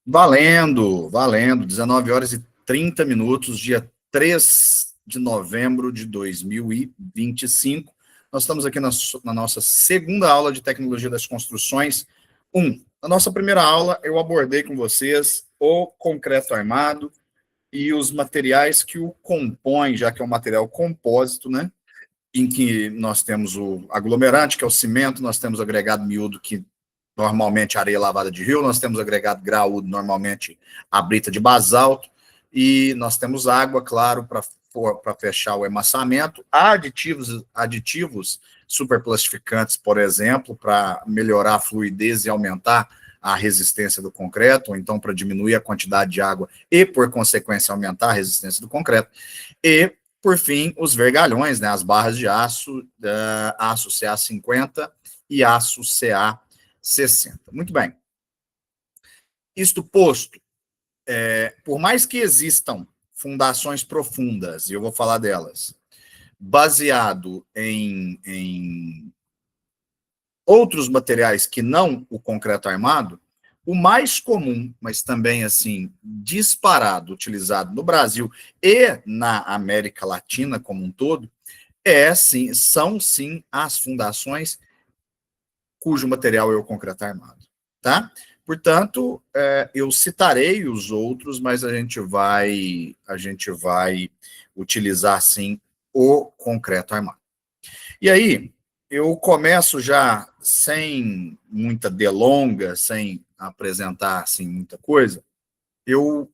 Valendo, valendo. 19 horas e 30 minutos, dia 3 de novembro de 2025. Nós estamos aqui na nossa segunda aula de Tecnologia das Construções 1. Na nossa primeira aula, eu abordei com vocês o concreto armado e os materiais que o compõem, já que é um material compósito, né? Em que nós temos o aglomerante, que é o cimento, nós temos o agregado miúdo, que normalmente areia lavada de rio, nós temos agregado graúdo, normalmente a brita de basalto, e nós temos água, claro, para fechar o emassamento, aditivos superplastificantes, por exemplo, para melhorar a fluidez e aumentar a resistência do concreto, ou então para diminuir a quantidade de água e, por consequência, aumentar a resistência do concreto, e por fim, os vergalhões, né, as barras de aço, aço CA50 e aço CA60. Muito bem. Isto posto, por mais que existam fundações profundas, e eu vou falar delas, baseado em outros materiais que não o concreto armado, o mais comum, mas também assim disparado, utilizado no Brasil e na América Latina como um todo, sim, são sim as fundações cujo material é o concreto armado, tá? Portanto, eu citarei os outros, mas a gente vai utilizar sim o concreto armado. E aí, eu começo já sem muita delonga, sem apresentar assim muita coisa. Eu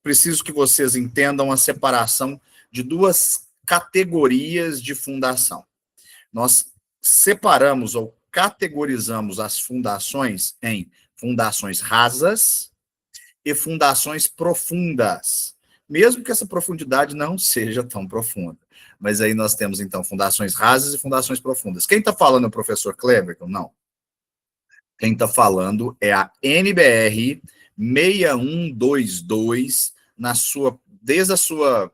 preciso que vocês entendam a separação de duas categorias de fundação. Nós separamos ou categorizamos as fundações em fundações rasas e fundações profundas, mesmo que essa profundidade não seja tão profunda. Mas aí nós temos, então, fundações rasas e fundações profundas. Quem está falando é o professor Cleverton? Não. Quem está falando é a NBR 6122, desde a sua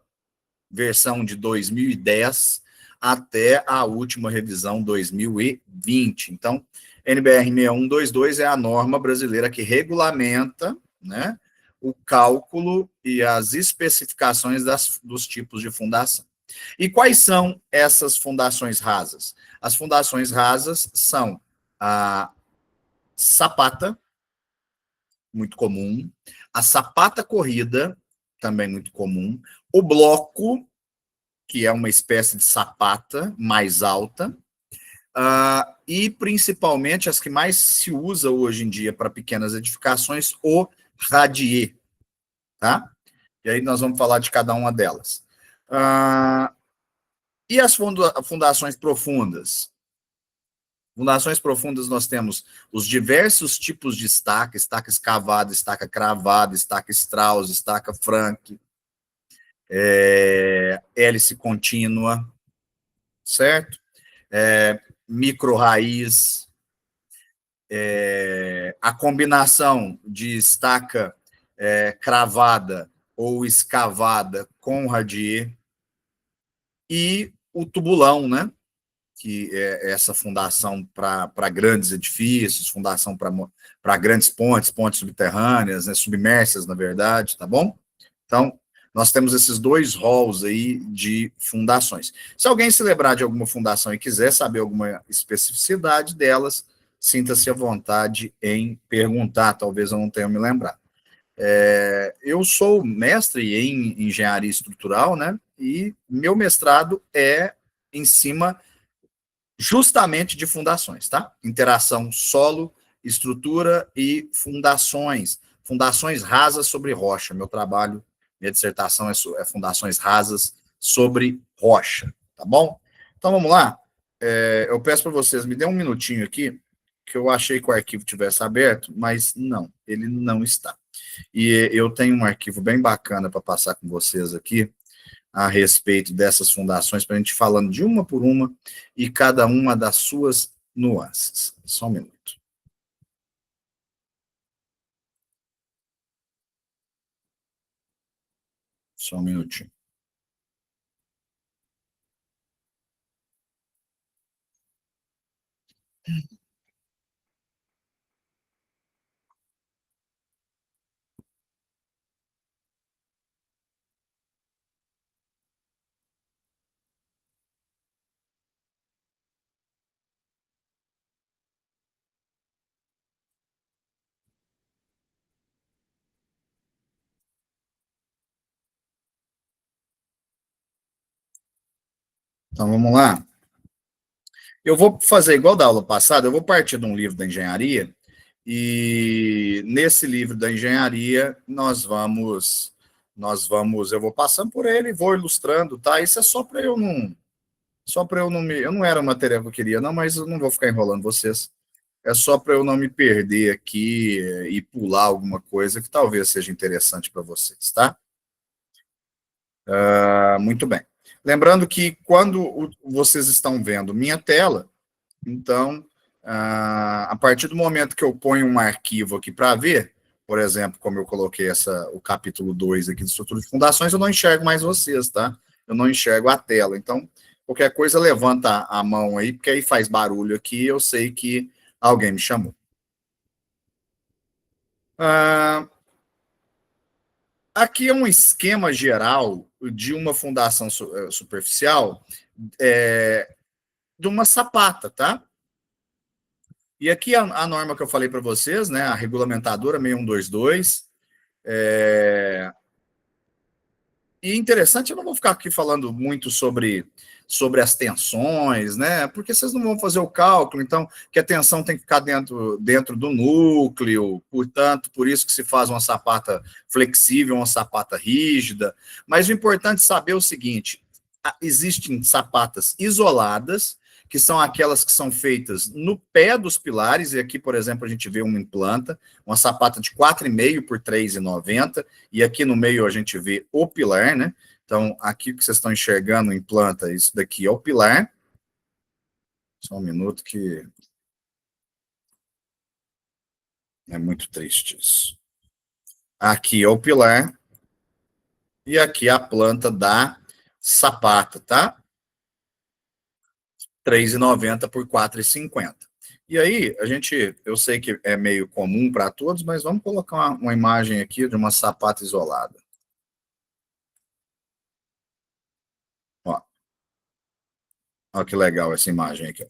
versão de 2010 até a última revisão 2020. Então, NBR 6122 é a norma brasileira que regulamenta, né, o cálculo e as especificações dos tipos de fundação. E quais são essas fundações rasas? As fundações rasas são a sapata, muito comum, a sapata corrida, também muito comum, o bloco, que é uma espécie de sapata mais alta, e principalmente as que mais se usa hoje em dia para pequenas edificações, o radier, tá? E aí nós vamos falar de cada uma delas. E as fundações profundas? Fundações profundas nós temos os diversos tipos de estaca, estaca escavada, estaca cravada, estaca Strauss, estaca Frank, hélice contínua, certo? Micro-raiz, a combinação de estaca cravada ou escavada com radier e o tubulão, né? Que é essa fundação para grandes edifícios, fundação para grandes pontes subterrâneas, né, submersas, na verdade, tá bom? Então, nós temos esses dois roles aí de fundações. Se alguém se lembrar de alguma fundação e quiser saber alguma especificidade delas, sinta-se à vontade em perguntar, talvez eu não tenha me lembrado. Eu sou mestre em engenharia estrutural, né? E meu mestrado é em cima justamente de fundações, tá? Interação solo, estrutura e fundações. Fundações rasas sobre rocha. Meu trabalho, minha dissertação é fundações rasas sobre rocha, tá bom? Então vamos lá. Eu peço para vocês, me dê um minutinho aqui, que eu achei que o arquivo tivesse aberto, mas não, ele não está. E eu tenho um arquivo bem bacana para passar com vocês aqui, a respeito dessas fundações, para a gente falando de uma por uma e cada uma das suas nuances. Só um minuto. Só um minutinho. Então, vamos lá. Eu vou fazer igual da aula passada, eu vou partir de um livro da engenharia, e nesse livro da engenharia eu vou passando por ele, vou ilustrando, tá? Isso é eu não era a matéria que eu queria, não, mas eu não vou ficar enrolando vocês. É só para eu não me perder aqui e pular alguma coisa que talvez seja interessante para vocês, tá? Muito bem. Lembrando que quando vocês estão vendo minha tela, então, a partir do momento que eu ponho um arquivo aqui para ver, por exemplo, como eu coloquei o capítulo 2 aqui de estrutura de fundações, eu não enxergo mais vocês, tá? Eu não enxergo a tela. Então, qualquer coisa, levanta a mão aí, porque aí faz barulho aqui, eu sei que alguém me chamou. Ah, aqui é um esquema geral de uma fundação superficial de uma sapata, tá? E aqui a norma que eu falei para vocês, né, a regulamentadora 6122, e interessante, eu não vou ficar aqui falando muito sobre as tensões, né? Porque vocês não vão fazer o cálculo, então, que a tensão tem que ficar dentro do núcleo, portanto, por isso que se faz uma sapata flexível, uma sapata rígida. Mas o importante é saber o seguinte: existem sapatas isoladas, que são aquelas que são feitas no pé dos pilares, e aqui, por exemplo, a gente vê uma em planta, uma sapata de 4,5 por 3,90, e aqui no meio a gente vê o pilar, né? Então, aqui o que vocês estão enxergando em planta, isso daqui é o pilar. Só um minuto que é muito triste isso. Aqui é o pilar, e aqui a planta da sapata, tá? 3,90 por 4,50. E aí, eu sei que é meio comum para todos, mas vamos colocar uma imagem aqui de uma sapata isolada. Ó, ó que legal essa imagem aqui.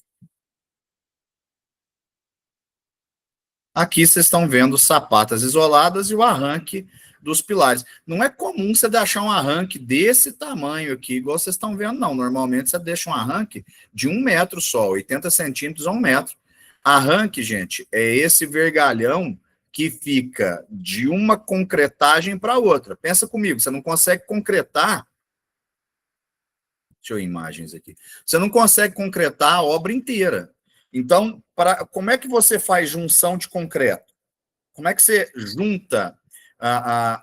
Aqui vocês estão vendo sapatas isoladas e o arranque dos pilares. Não é comum você deixar um arranque desse tamanho aqui, igual vocês estão vendo, não. Normalmente você deixa um arranque de 1 metro só, 80 centímetros a 1 metro. Arranque, gente, é esse vergalhão que fica de uma concretagem para outra. Pensa comigo, você não consegue concretar. Deixa eu ver imagens aqui. Você não consegue concretar a obra inteira. Então, como é que você faz junção de concreto? Como é que você junta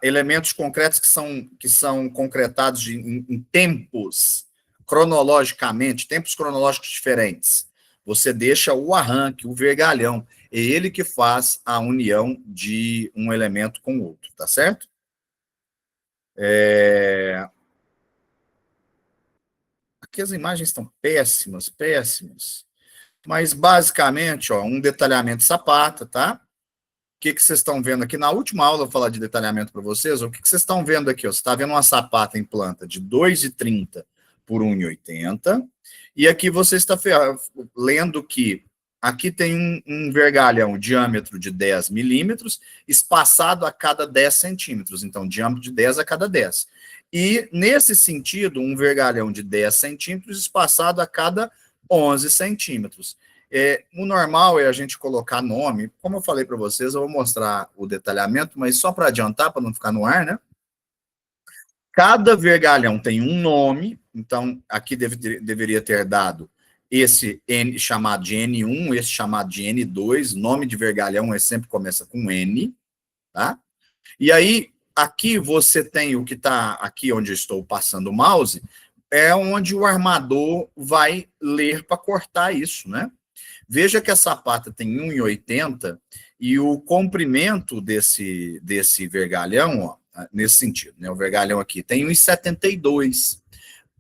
elementos concretos que são concretados em tempos, cronologicamente, tempos cronológicos diferentes? Você deixa o arranque, o vergalhão. É ele que faz a união de um elemento com o outro, tá certo? Aqui as imagens estão péssimas, péssimas. Mas, basicamente, ó, um detalhamento sapata, tá? Que vocês estão vendo aqui? Na última aula eu vou falar de detalhamento para vocês. O que vocês estão vendo aqui? Ó? Você está vendo uma sapata em planta de 2,30 por 1,80. E aqui você está lendo que aqui tem um vergalhão, diâmetro de 10 milímetros, espaçado a cada 10 centímetros. Então, diâmetro de 10 a cada 10. E, nesse sentido, um vergalhão de 10 centímetros, espaçado a cada 11 centímetros. O normal é a gente colocar nome. Como eu falei para vocês, eu vou mostrar o detalhamento, mas só para adiantar, para não ficar no ar, né? Cada vergalhão tem um nome, então aqui deveria ter dado esse N chamado de N1, esse chamado de N2, nome de vergalhão sempre começa com N, tá? E aí, aqui você tem o que está aqui onde eu estou passando o mouse, é onde o armador vai ler para cortar isso, né? Veja que a sapata tem 1,80 e o comprimento desse vergalhão, ó, nesse sentido, né? O vergalhão aqui tem 1,72.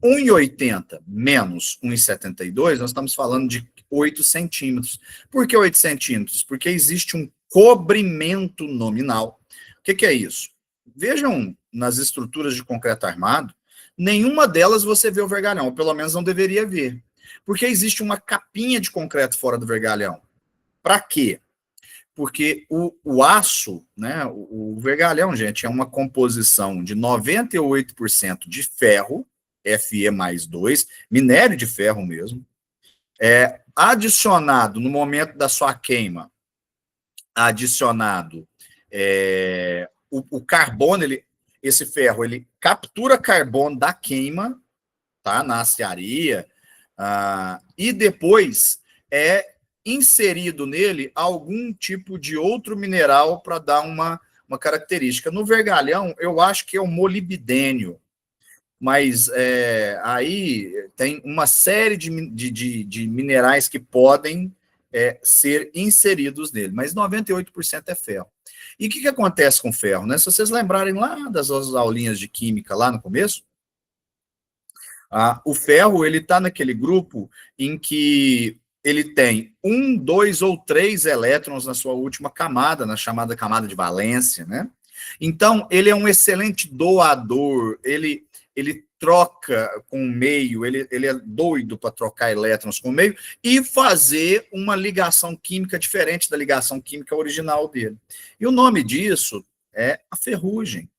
1,80 menos 1,72, nós estamos falando de 8 centímetros. Por que 8 centímetros? Porque existe um cobrimento nominal. O que é isso? Vejam nas estruturas de concreto armado, nenhuma delas você vê o vergalhão, ou pelo menos não deveria ver. Porque existe uma capinha de concreto fora do vergalhão. Para quê? Porque o aço, né, o vergalhão, gente, é uma composição de 98% de ferro, Fe mais 2, minério de ferro mesmo, adicionado no momento da sua queima, adicionado o carbono, esse ferro, ele captura carbono da queima, tá, na aciaria, e depois é inserido nele algum tipo de outro mineral para dar uma característica. No vergalhão, eu acho que é o molibdênio, mas aí tem uma série de minerais que podem ser inseridos nele, mas 98% é ferro. E o que acontece com o ferro? Né? Se vocês lembrarem lá das aulinhas de química, lá no começo, o ferro ele está naquele grupo em que ele tem 1, 2 ou 3 elétrons na sua última camada, na chamada camada de valência, né? Então, ele é um excelente doador, ele troca com o meio, ele é doido para trocar elétrons com o meio e fazer uma ligação química diferente da ligação química original dele. E o nome disso é a ferrugem.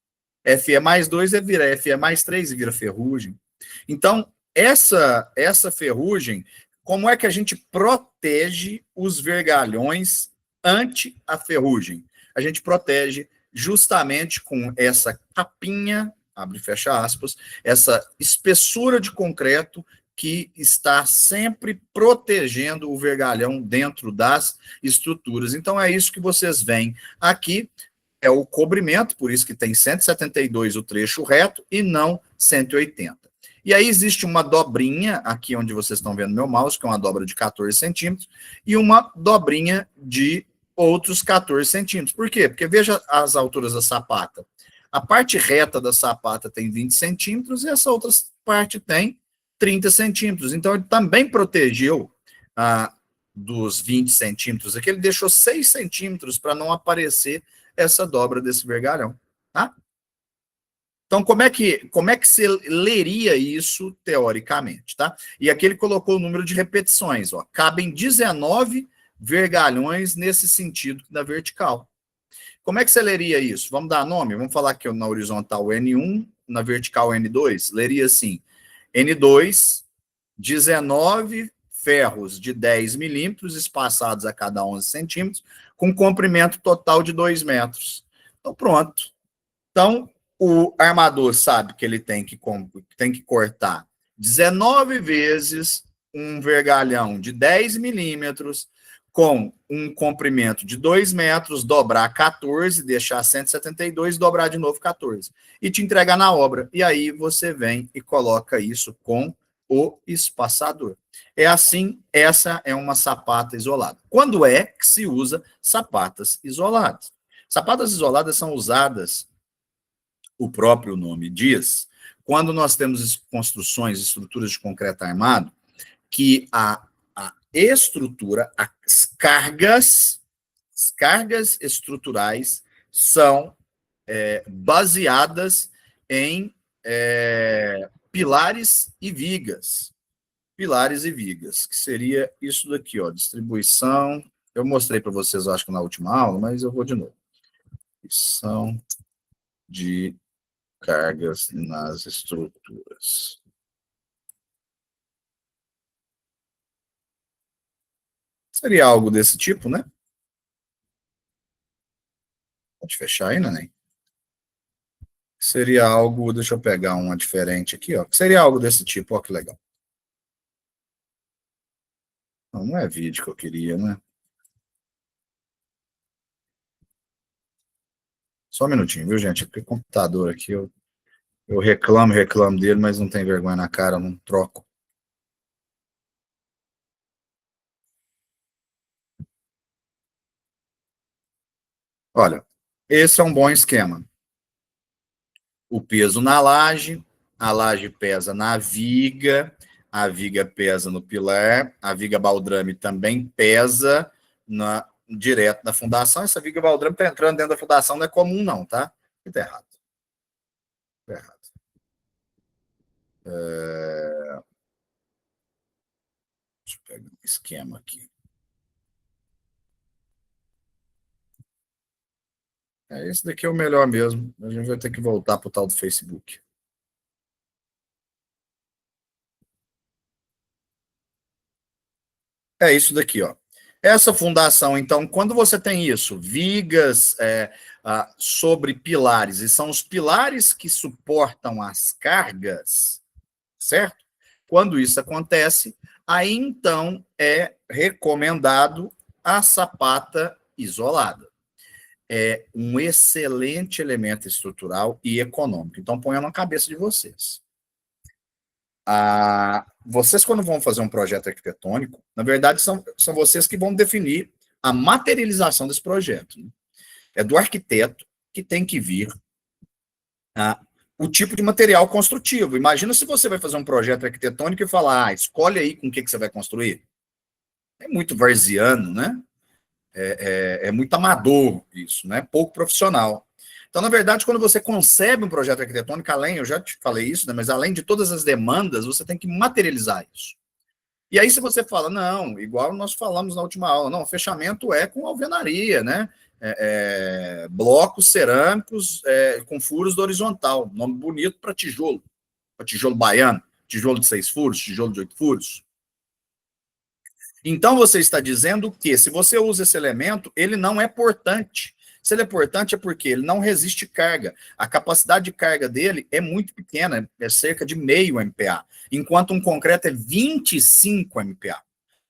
Fe mais 2 vira Fe mais 3 e vira ferrugem. Então, essa ferrugem, como é que a gente protege os vergalhões ante a ferrugem? A gente protege justamente com essa capinha, abre e fecha aspas, essa espessura de concreto que está sempre protegendo o vergalhão dentro das estruturas. Então, é isso que vocês veem aqui, é o cobrimento, por isso que tem 172 o trecho reto e não 180. E aí existe uma dobrinha, aqui onde vocês estão vendo meu mouse, que é uma dobra de 14 centímetros, e uma dobrinha de outros 14 centímetros. Por quê? Porque veja as alturas da sapata. A parte reta da sapata tem 20 centímetros e essa outra parte tem 30 centímetros. Então, ele também protegeu dos 20 centímetros aqui, ele deixou 6 centímetros para não aparecer essa dobra desse vergalhão, tá? Então, como é que você leria isso teoricamente, tá? E aqui ele colocou o número de repetições, ó. Cabem 19 vergalhões nesse sentido da vertical. Como é que você leria isso? Vamos dar nome? Vamos falar aqui na horizontal N1, na vertical N2. Leria assim, N2, 19 ferros de 10 milímetros, espaçados a cada 11 centímetros, com comprimento total de 2 metros. Então, pronto. Então, o armador sabe que ele tem que cortar 19 vezes um vergalhão de 10 milímetros com um comprimento de 2 metros, dobrar 14, deixar 172, dobrar de novo 14. E te entregar na obra. E aí você vem e coloca isso com o espaçador. É assim, essa é uma sapata isolada. Quando é que se usa sapatas isoladas? Sapatas isoladas são usadas, o próprio nome diz, quando nós temos construções, estruturas de concreto armado, que a estrutura, as cargas estruturais são baseadas em pilares e vigas. Pilares e vigas, que seria isso daqui, ó, distribuição. Eu mostrei para vocês, acho que na última aula, mas eu vou de novo. Distribuição de cargas nas estruturas. Seria algo desse tipo, né? Pode fechar aí, Neném. Seria algo, deixa eu pegar uma diferente aqui, ó. Seria algo desse tipo, ó, que legal. Não, não é vídeo que eu queria, né? Só um minutinho, viu, gente? Porque o computador aqui, eu reclamo dele, mas não tem vergonha na cara, não troco. Olha, esse é um bom esquema. O peso na laje, a laje pesa na viga, a viga pesa no pilar, a viga baldrame também pesa direto na fundação. Essa viga baldrame está entrando dentro da fundação, não é comum não, tá? Está errado. Está errado. Deixa eu pegar um esquema aqui. Esse daqui é o melhor mesmo. A gente vai ter que voltar para o tal do Facebook. É isso daqui, ó. Essa fundação, então, quando você tem isso, vigas sobre pilares, e são os pilares que suportam as cargas, certo? Quando isso acontece, aí então é recomendado a sapata isolada. É um excelente elemento estrutural e econômico. Então, ponha na cabeça de vocês. Vocês, quando vão fazer um projeto arquitetônico, na verdade, são vocês que vão definir a materialização desse projeto. Né? É do arquiteto que tem que vir o tipo de material construtivo. Imagina se você vai fazer um projeto arquitetônico e falar, escolhe aí com o que você vai construir. É muito varziano, né? É muito amador isso, né? Pouco profissional. Então, na verdade, quando você concebe um projeto arquitetônico, além, eu já te falei isso, né, mas além de todas as demandas, você tem que materializar isso. E aí, se você fala, não, igual nós falamos na última aula, não, fechamento é com alvenaria, né? Blocos cerâmicos com furos do horizontal, nome bonito para tijolo baiano, tijolo de 6 furos, tijolo de 8 furos. Então, você está dizendo que, se você usa esse elemento, ele não é portante. Se ele é portante, é porque ele não resiste carga. A capacidade de carga dele é muito pequena, é cerca de meio MPa, enquanto um concreto é 25 MPa.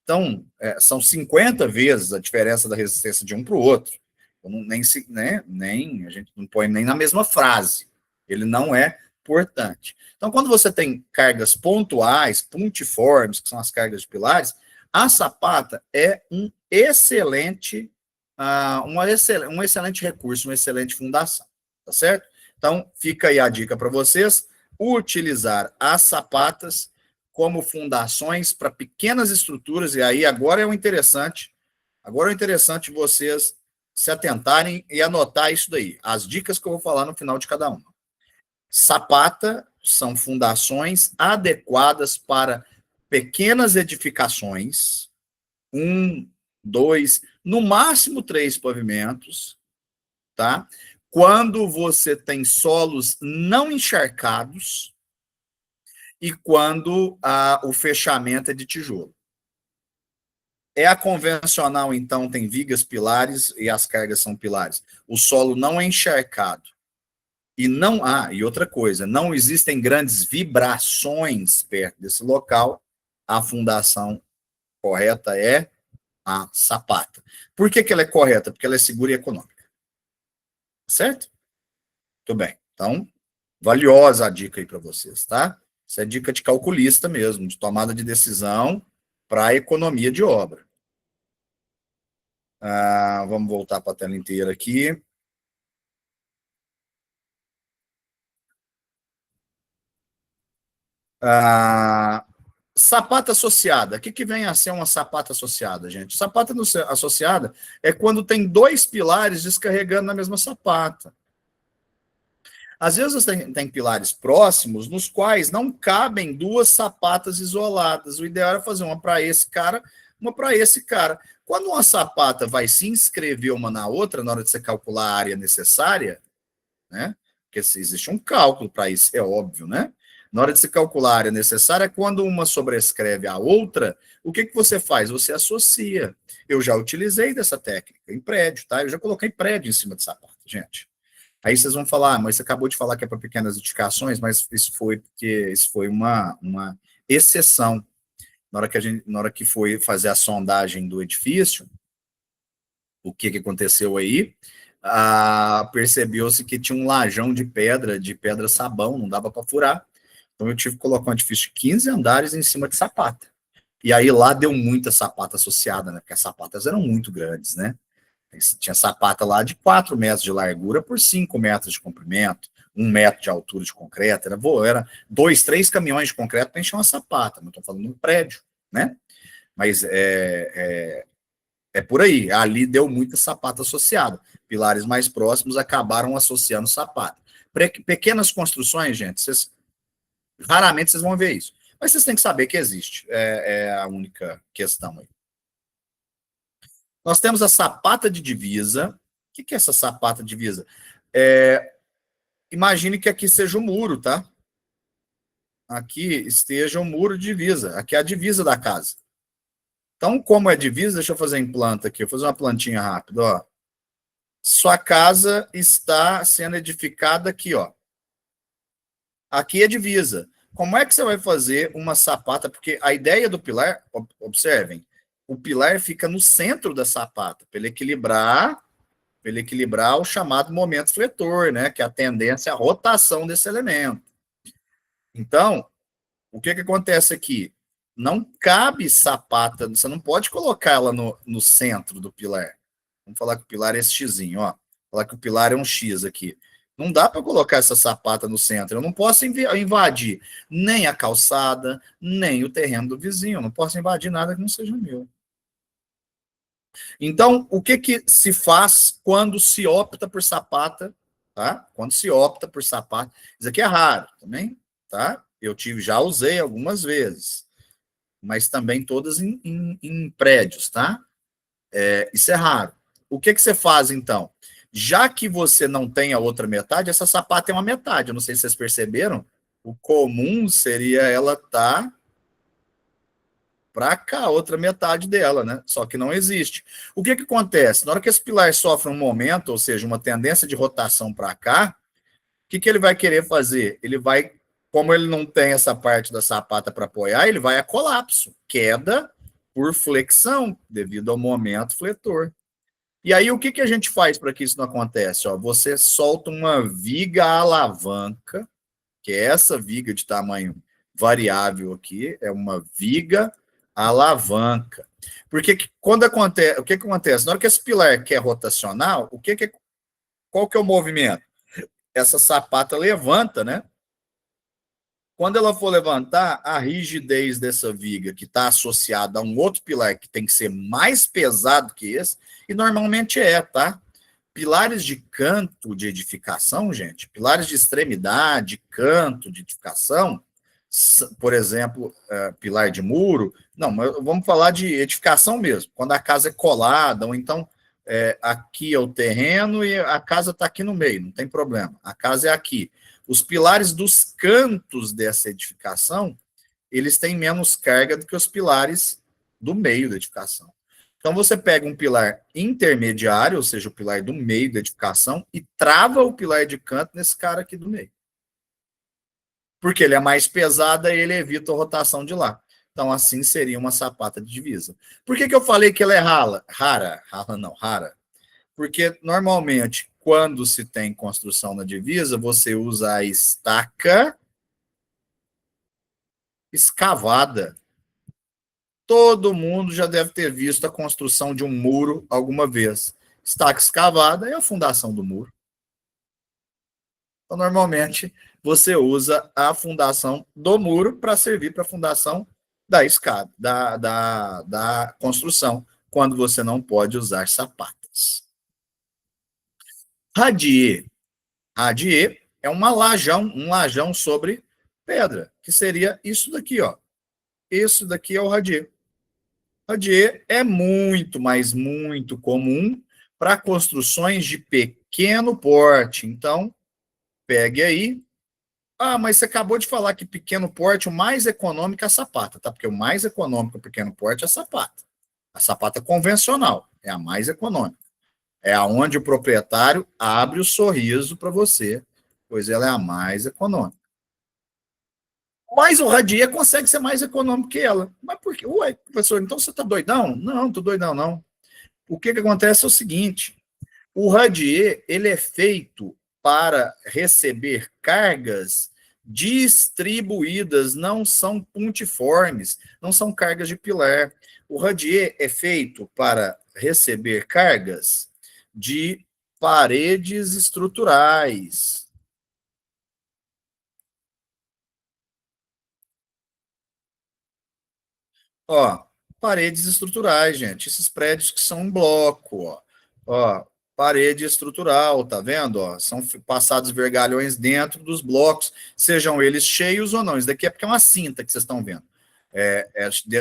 Então, são 50 vezes a diferença da resistência de um para o outro. A gente não põe nem na mesma frase. Ele não é portante. Então, quando você tem cargas pontuais, pontiformes, que são as cargas de pilares, a sapata é um excelente recurso, uma excelente fundação, tá certo? Então, fica aí a dica para vocês, utilizar as sapatas como fundações para pequenas estruturas, e aí agora é o interessante vocês se atentarem e anotar isso daí, as dicas que eu vou falar no final de cada uma. Sapata são fundações adequadas para pequenas edificações, 1, 2, no máximo 3 pavimentos, tá? Quando você tem solos não encharcados e quando o fechamento é de tijolo. A convencional, então, tem vigas pilares e as cargas são pilares. O solo não é encharcado. E outra coisa, não existem grandes vibrações perto desse local. A fundação correta é a sapata. Por que ela é correta? Porque ela é segura e econômica. Certo? Muito bem. Então, valiosa a dica aí para vocês, tá? Isso é dica de calculista mesmo, de tomada de decisão para economia de obra. Vamos voltar para a tela inteira aqui. Sapata associada. O que vem a ser uma sapata associada, gente? Sapata associada é quando tem 2 pilares descarregando na mesma sapata. Às vezes tem pilares próximos nos quais não cabem 2 sapatas isoladas. O ideal é fazer uma para esse cara, uma para esse cara. Quando uma sapata vai se inscrever uma na outra, na hora de você calcular a área necessária, né? Porque existe um cálculo para isso, é óbvio, né? Na hora de se calcular a área necessária, quando uma sobrescreve a outra, o que você faz? Você associa. Eu já utilizei dessa técnica em prédio, tá? Eu já coloquei prédio em cima de sapato, gente. Aí vocês vão falar, mas você acabou de falar que é para pequenas edificações, mas isso foi uma exceção. Na hora que foi fazer a sondagem do edifício, o que aconteceu aí? Percebeu-se que tinha um lajão de pedra sabão, não dava para furar. Então eu tive que colocar um edifício de 15 andares em cima de sapata. E aí lá deu muita sapata associada, né? Porque as sapatas eram muito grandes, né? Tinha sapata lá de 4 metros de largura por 5 metros de comprimento, 1 metro de altura de concreto. Era 2, 3 caminhões de concreto para encher uma sapata. Não estou falando de um prédio, né? Mas é por aí. Ali deu muita sapata associada. Pilares mais próximos acabaram associando sapata. Pequenas construções, gente, raramente vocês vão ver isso. Mas vocês têm que saber que existe. É a única questão aí. Nós temos a sapata de divisa. O que é essa sapata de divisa? Imagine que aqui seja o muro, tá? Aqui esteja o muro de divisa. Aqui é a divisa da casa. Então, como é divisa, deixa eu fazer em planta aqui, eu vou fazer uma plantinha rápida, ó. Sua casa está sendo edificada aqui, ó. Aqui é divisa. Como é que você vai fazer uma sapata? Porque a ideia do pilar, observem, o pilar fica no centro da sapata, para ele equilibrar o chamado momento fletor, né? Que é a tendência à rotação desse elemento. Então, o que acontece aqui? Não cabe sapata, você não pode colocar ela no centro do pilar. Vamos falar que o pilar é esse xizinho, ó. Falar que o pilar é um X aqui. Não dá para colocar essa sapata no centro. Eu não posso invadir nem a calçada, nem o terreno do vizinho. Eu não posso invadir nada que não seja meu. Então, o que se faz quando se opta por sapata, tá? Quando se opta por sapata, isso aqui é raro também, tá? Já usei algumas vezes, mas também todas em prédios, tá? Isso é raro. O que você faz, então? Já que você não tem a outra metade, essa sapata é uma metade. Eu não sei se vocês perceberam. O comum seria ela estar para cá, a outra metade dela, né? Só que não existe. O que acontece? Na hora que esse pilar sofre um momento, ou seja, uma tendência de rotação para cá, o que ele vai querer fazer? Ele vai, como ele não tem essa parte da sapata para apoiar, ele vai a colapso, queda por flexão, devido ao momento fletor. E aí, o que a gente faz para que isso não aconteça? Ó, você solta uma viga alavanca, que é essa viga de tamanho variável aqui, é uma viga alavanca. Porque quando acontece, o que acontece? Na hora que esse pilar quer rotacional, qual que é o movimento? Essa sapata levanta, né? Quando ela for levantar, a rigidez dessa viga, que está associada a um outro pilar que tem que ser mais pesado que esse, e normalmente tá? Pilares de canto de edificação, gente, pilares de extremidade, canto de edificação, por exemplo, pilar de muro, não, mas vamos falar de edificação mesmo, quando a casa é colada, ou então aqui é o terreno e a casa está aqui no meio, não tem problema, a casa é aqui. Os pilares dos cantos dessa edificação, eles têm menos carga do que os pilares do meio da edificação. Então, você pega um pilar intermediário, ou seja, o pilar do meio da edificação, e trava o pilar de canto nesse cara aqui do meio. Porque ele é mais pesado e ele evita a rotação de lá. Então, assim seria uma sapata de divisa. Por que eu falei que ela é rara? Rara. Porque, normalmente, quando se tem construção na divisa, você usa a estaca escavada. Todo mundo já deve ter visto a construção de um muro alguma vez. Estaca escavada é a fundação do muro. Então, normalmente, você usa a fundação do muro para servir para a fundação da escada, da construção, quando você não pode usar sapatas. Radier. Radier é um lajão sobre pedra, que seria isso daqui, ó. Isso daqui é o radier. Radier é muito, mas muito comum para construções de pequeno porte. Então, pegue aí. Ah, mas você acabou de falar que pequeno porte, o mais econômico é a sapata, tá? Porque o mais econômico para pequeno porte é a sapata. A sapata convencional é a mais econômica. É aonde o proprietário abre o sorriso para você, pois ela é a mais econômica. Mas o Radier consegue ser mais econômico que ela. Mas por quê? Ué, professor, então você está doidão? Não, estou doidão, não. O que acontece é o seguinte, o Radier, ele é feito para receber cargas distribuídas, não são pontiformes, não são cargas de pilar. O Radier é feito para receber cargas de paredes estruturais. Ó, paredes estruturais, gente. Esses prédios que são em bloco, ó. Ó, parede estrutural, tá vendo? Ó, são passados vergalhões dentro dos blocos, sejam eles cheios ou não. Isso daqui é porque é uma cinta que vocês estão vendo.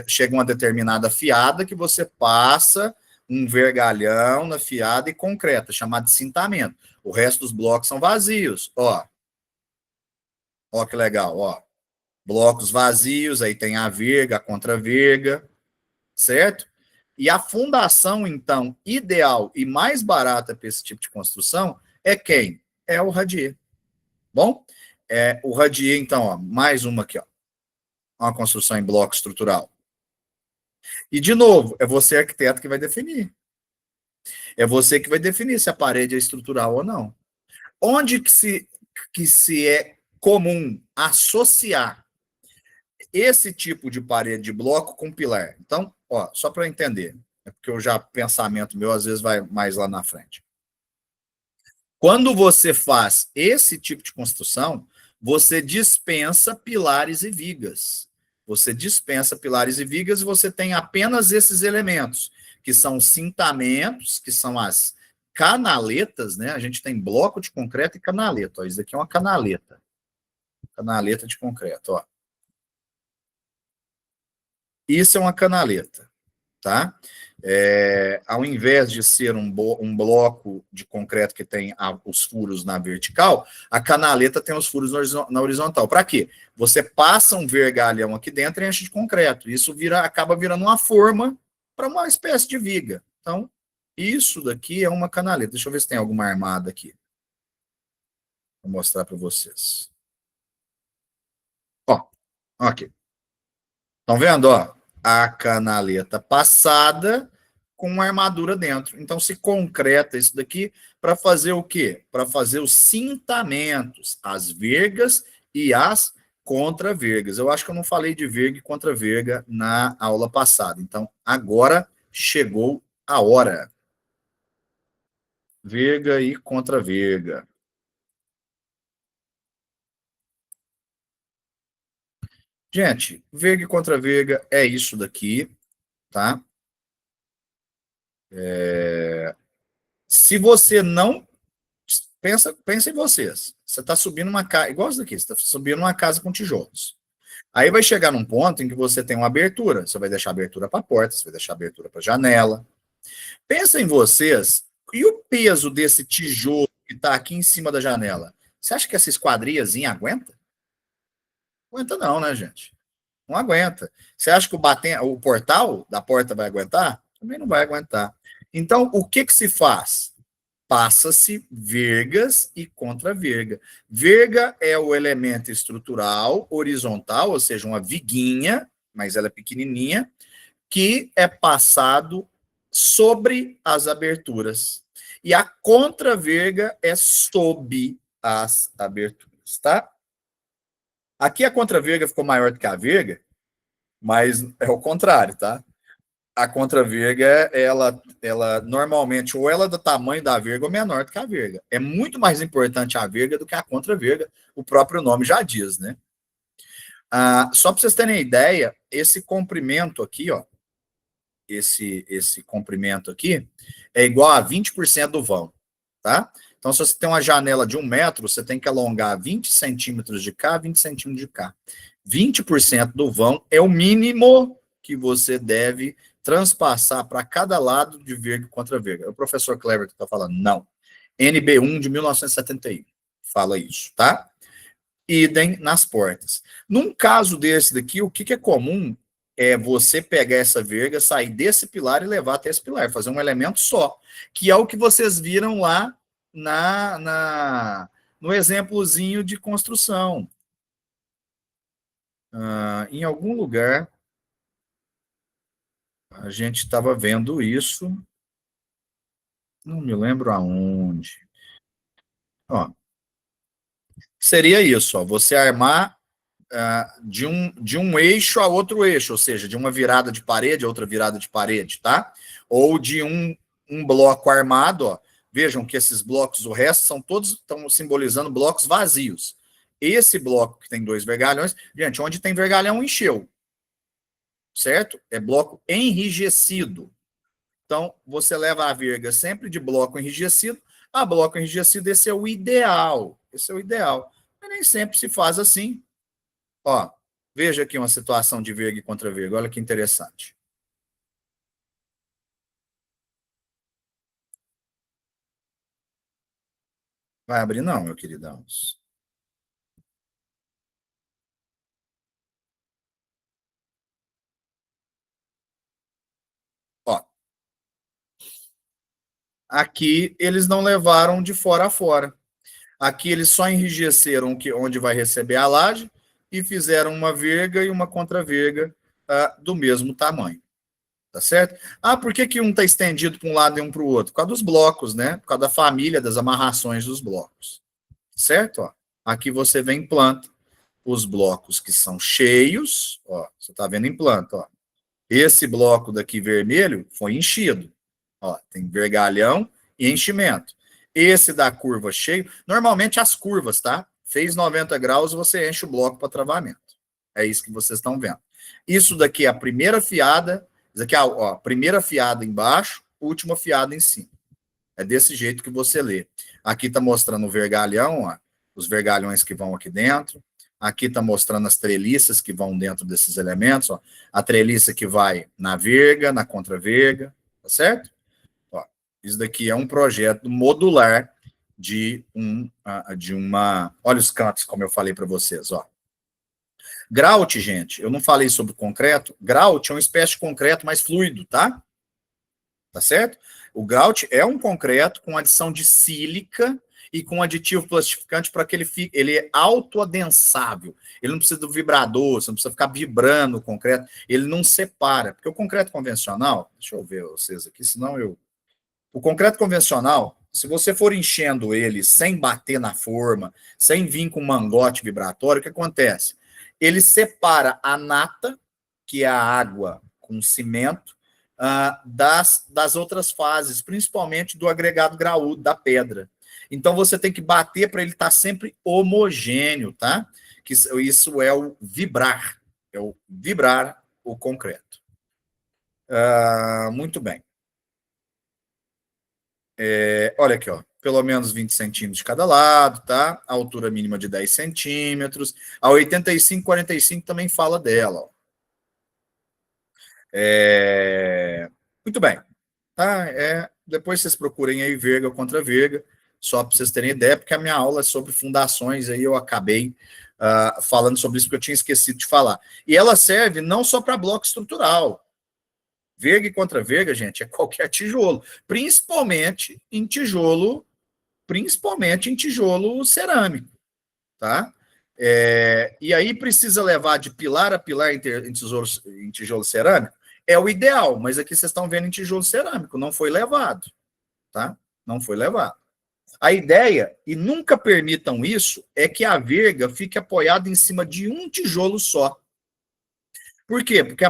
Chega uma determinada fiada que você passa um vergalhão na fiada e concreta, chamado de cintamento. O resto dos blocos são vazios. Ó que legal, blocos vazios, aí tem a verga, a contra-verga, certo? E a fundação, então, ideal e mais barata para esse tipo de construção é quem? É o radier. Bom, o radier, então, ó, mais uma aqui, ó, uma construção em bloco estrutural. E, de novo, é você, arquiteto, que vai definir. É você que vai definir se a parede é estrutural ou não. Onde que se é comum associar esse tipo de parede de bloco com pilar? Então, ó, só para entender, é porque eu já pensamento meu às vezes vai mais lá na frente. Quando você faz esse tipo de construção, você dispensa pilares e vigas. Você dispensa pilares e vigas e você tem apenas esses elementos, que são cintamentos, que são as canaletas, né? A gente tem bloco de concreto e canaleta. Ó, isso aqui é uma canaleta. Canaleta de concreto, ó. Isso é uma canaleta, tá? Ao invés de ser um bloco de concreto que tem os furos na vertical, a canaleta tem os furos na horizontal. Para quê? Você passa um vergalhão aqui dentro e enche de concreto. Isso acaba virando uma forma para uma espécie de viga. Então, isso daqui é uma canaleta. Deixa eu ver se tem alguma armada aqui. Vou mostrar para vocês. Ó, aqui. Estão vendo? Ó, a canaleta passada com uma armadura dentro. Então, se concreta isso daqui para fazer o quê? Para fazer os cintamentos, as vergas e as contravergas. Eu acho que eu não falei de verga e contraverga na aula passada. Então, agora chegou a hora. Verga e contraverga. Gente, verga e contraverga é isso daqui, tá? Se você não pensa em vocês. Você está subindo uma casa, igual isso daqui, você está subindo uma casa com tijolos. Aí vai chegar num ponto em que você tem uma abertura. Você vai deixar abertura para a porta, você vai deixar abertura para a janela. Pensa em vocês e o peso desse tijolo que está aqui em cima da janela. Você acha que essa esquadriazinha aguenta? Aguenta não, né, gente? Não aguenta. Você acha que o portal da porta vai aguentar? Também não vai aguentar. Então, o que se faz? Passa-se vergas e contraverga. Verga é o elemento estrutural horizontal, ou seja, uma viguinha, mas ela é pequenininha, que é passado sobre as aberturas. E a contraverga é sob as aberturas, tá? Aqui a contraverga ficou maior do que a verga, mas é o contrário, tá? A contraverga, ela normalmente, ou ela é do tamanho da verga ou menor do que a verga. É muito mais importante a verga do que a contraverga, o próprio nome já diz, né? Só para vocês terem ideia, esse comprimento aqui, ó, esse comprimento aqui, é igual a 20% do vão, tá? Então, se você tem uma janela de 1 metro, você tem que alongar 20 centímetros de cá, 20 centímetros de cá. 20% do vão é o mínimo que você deve transpassar para cada lado de verga contra verga. É o professor Clever que está falando. Não. NB1 de 1971 fala isso, tá? Idem nas portas. Num caso desse daqui, o que é comum é você pegar essa verga, sair desse pilar e levar até esse pilar, fazer um elemento só, que é o que vocês viram lá no exemplozinho de construção. Em algum lugar a gente estava vendo isso, não me lembro aonde. Ó, seria isso, ó, você armar de um eixo a outro eixo, ou seja, de uma virada de parede a outra virada de parede, tá? Ou de um bloco armado, ó. Vejam que esses blocos, o resto, estão simbolizando blocos vazios. Esse bloco que tem 2 vergalhões, gente, onde tem vergalhão encheu, certo? É bloco enrijecido. Então, você leva a verga sempre de bloco enrijecido a bloco enrijecido, esse é o ideal. Esse é o ideal. Mas nem sempre se faz assim. Ó, veja aqui uma situação de verga e contra-verga. Olha que interessante. Vai abrir não, meu queridão. Ó, Aqui eles não levaram de fora a fora. Aqui eles só enrijeceram onde vai receber a laje e fizeram uma verga e uma contraverga do mesmo tamanho. Tá certo? Por que um está estendido para um lado e um para o outro? Por causa dos blocos, né? Por causa da família, das amarrações dos blocos. Certo? Ó, aqui você vê em planta os blocos que são cheios. Ó, você está vendo em planta. Ó. Esse bloco daqui vermelho foi enchido. Ó, tem vergalhão e enchimento. Esse da curva cheio, normalmente as curvas, tá? Fez 90 graus, você enche o bloco para travamento. É isso que vocês estão vendo. Isso daqui é a primeira fiada, isso aqui é a primeira fiada embaixo, última fiada em cima. É desse jeito que você lê. Aqui está mostrando o vergalhão, ó, os vergalhões que vão aqui dentro. Aqui está mostrando as treliças que vão dentro desses elementos. Ó. A treliça que vai na verga, na contraverga, tá certo? Ó, isso daqui é um projeto modular de uma... Olha os cantos, como eu falei para vocês, ó. Grout, gente, eu não falei sobre concreto. Grout é uma espécie de concreto mais fluido, tá? Tá certo? O grout é um concreto com adição de sílica e com aditivo plastificante para que ele é autoadensável. Ele não precisa do vibrador, você não precisa ficar vibrando o concreto, ele não separa. Porque o concreto convencional, deixa eu ver vocês aqui, senão eu... O concreto convencional, se você for enchendo ele sem bater na forma, sem vir com mangote vibratório, o que acontece? Ele separa a nata, que é a água com cimento, das outras fases, principalmente do agregado graúdo, da pedra. Então, você tem que bater para ele estar sempre homogêneo, tá? Que isso é o vibrar o concreto. Muito bem. Olha aqui, ó, pelo menos 20 centímetros de cada lado, tá? A altura mínima de 10 centímetros. A 85-45 também fala dela, ó. Muito bem. Tá? Depois vocês procurem aí verga contra verga, só para vocês terem ideia, porque a minha aula é sobre fundações, aí eu acabei falando sobre isso, porque eu tinha esquecido de falar. E ela serve não só para bloco estrutural. Verga e contra verga, gente, é qualquer tijolo, principalmente em tijolo cerâmico, tá? E aí precisa levar de pilar a pilar em tijolo cerâmico, é o ideal, mas aqui vocês estão vendo em tijolo cerâmico, não foi levado, tá? Não foi levado. A ideia, e nunca permitam isso, é que a verga fique apoiada em cima de um tijolo só. Por quê? Porque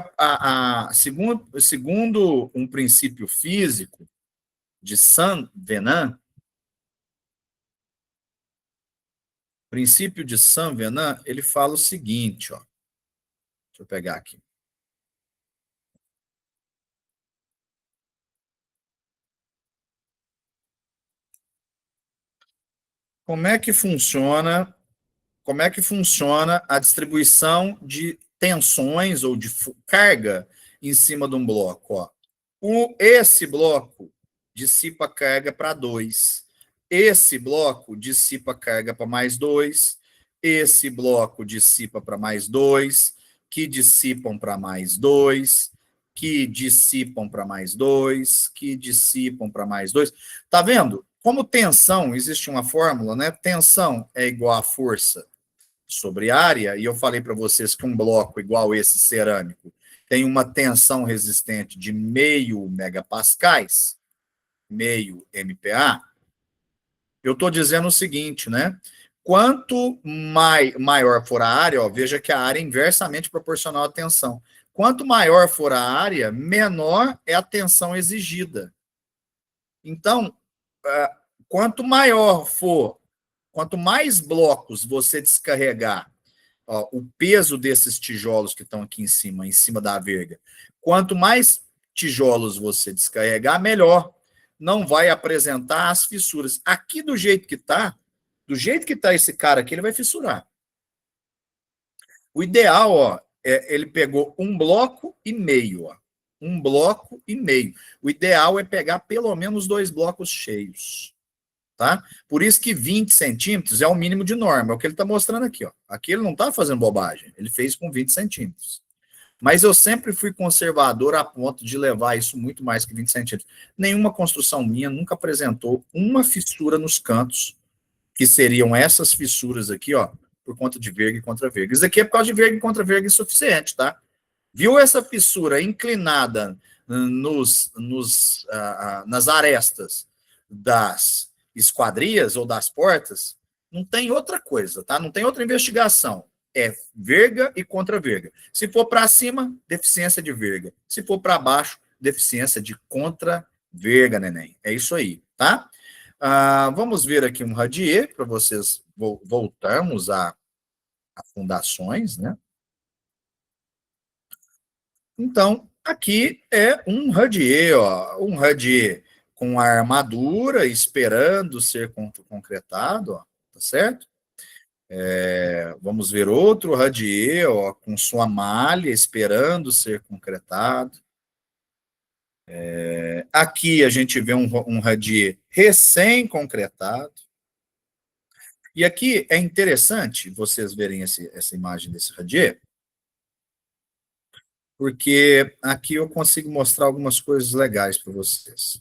segundo um princípio físico de Saint-Venant, princípio de Saint-Venant, ele fala o seguinte, ó. Deixa eu pegar aqui. Como é que funciona a distribuição de tensões ou de carga em cima de um bloco? Ó. Esse bloco dissipa carga para 2. Esse bloco dissipa carga para mais 2. Esse bloco dissipa para mais 2, que dissipam para mais 2, que dissipam para mais 2, que dissipam para mais 2. Tá vendo? Como tensão, existe uma fórmula, né? Tensão é igual a força sobre área, e eu falei para vocês que um bloco igual esse cerâmico tem uma tensão resistente de 0,5 megapascais, meio MPa. Eu estou dizendo o seguinte, né? Quanto maior for a área, ó, veja que a área é inversamente proporcional à tensão. Quanto maior for a área, menor é a tensão exigida. Então, quanto mais blocos você descarregar, ó, o peso desses tijolos que estão aqui em cima da verga, quanto mais tijolos você descarregar, melhor. Não vai apresentar as fissuras. Aqui, do jeito que está esse cara aqui, ele vai fissurar. O ideal, ó, ele pegou 1,5 bloco, ó. 1,5 bloco. O ideal é pegar pelo menos 2 blocos cheios. Tá? Por isso que 20 centímetros é o mínimo de norma, é o que ele está mostrando aqui. Ó. Aqui ele não está fazendo bobagem, ele fez com 20 centímetros. Mas eu sempre fui conservador a ponto de levar isso muito mais que 20 centímetros. Nenhuma construção minha nunca apresentou uma fissura nos cantos, que seriam essas fissuras aqui, ó, por conta de verga e contra-verga. Isso aqui é por causa de verga e contra-verga insuficiente, tá? Viu essa fissura inclinada nas arestas das esquadrias ou das portas? Não tem outra coisa, tá? Não tem outra investigação. É verga e contra-verga. Se for para cima, deficiência de verga. Se for para baixo, deficiência de contra-verga, neném. É isso aí, tá? Vamos ver aqui um radier para vocês voltarmos a fundações, né? Então, aqui é um radier, ó, um radier com a armadura esperando ser concretado, ó, tá certo? Vamos ver outro radier, ó, com sua malha esperando ser concretado. Aqui a gente vê um radier recém-concretado. E aqui é interessante vocês verem essa imagem desse radier, porque aqui eu consigo mostrar algumas coisas legais para vocês.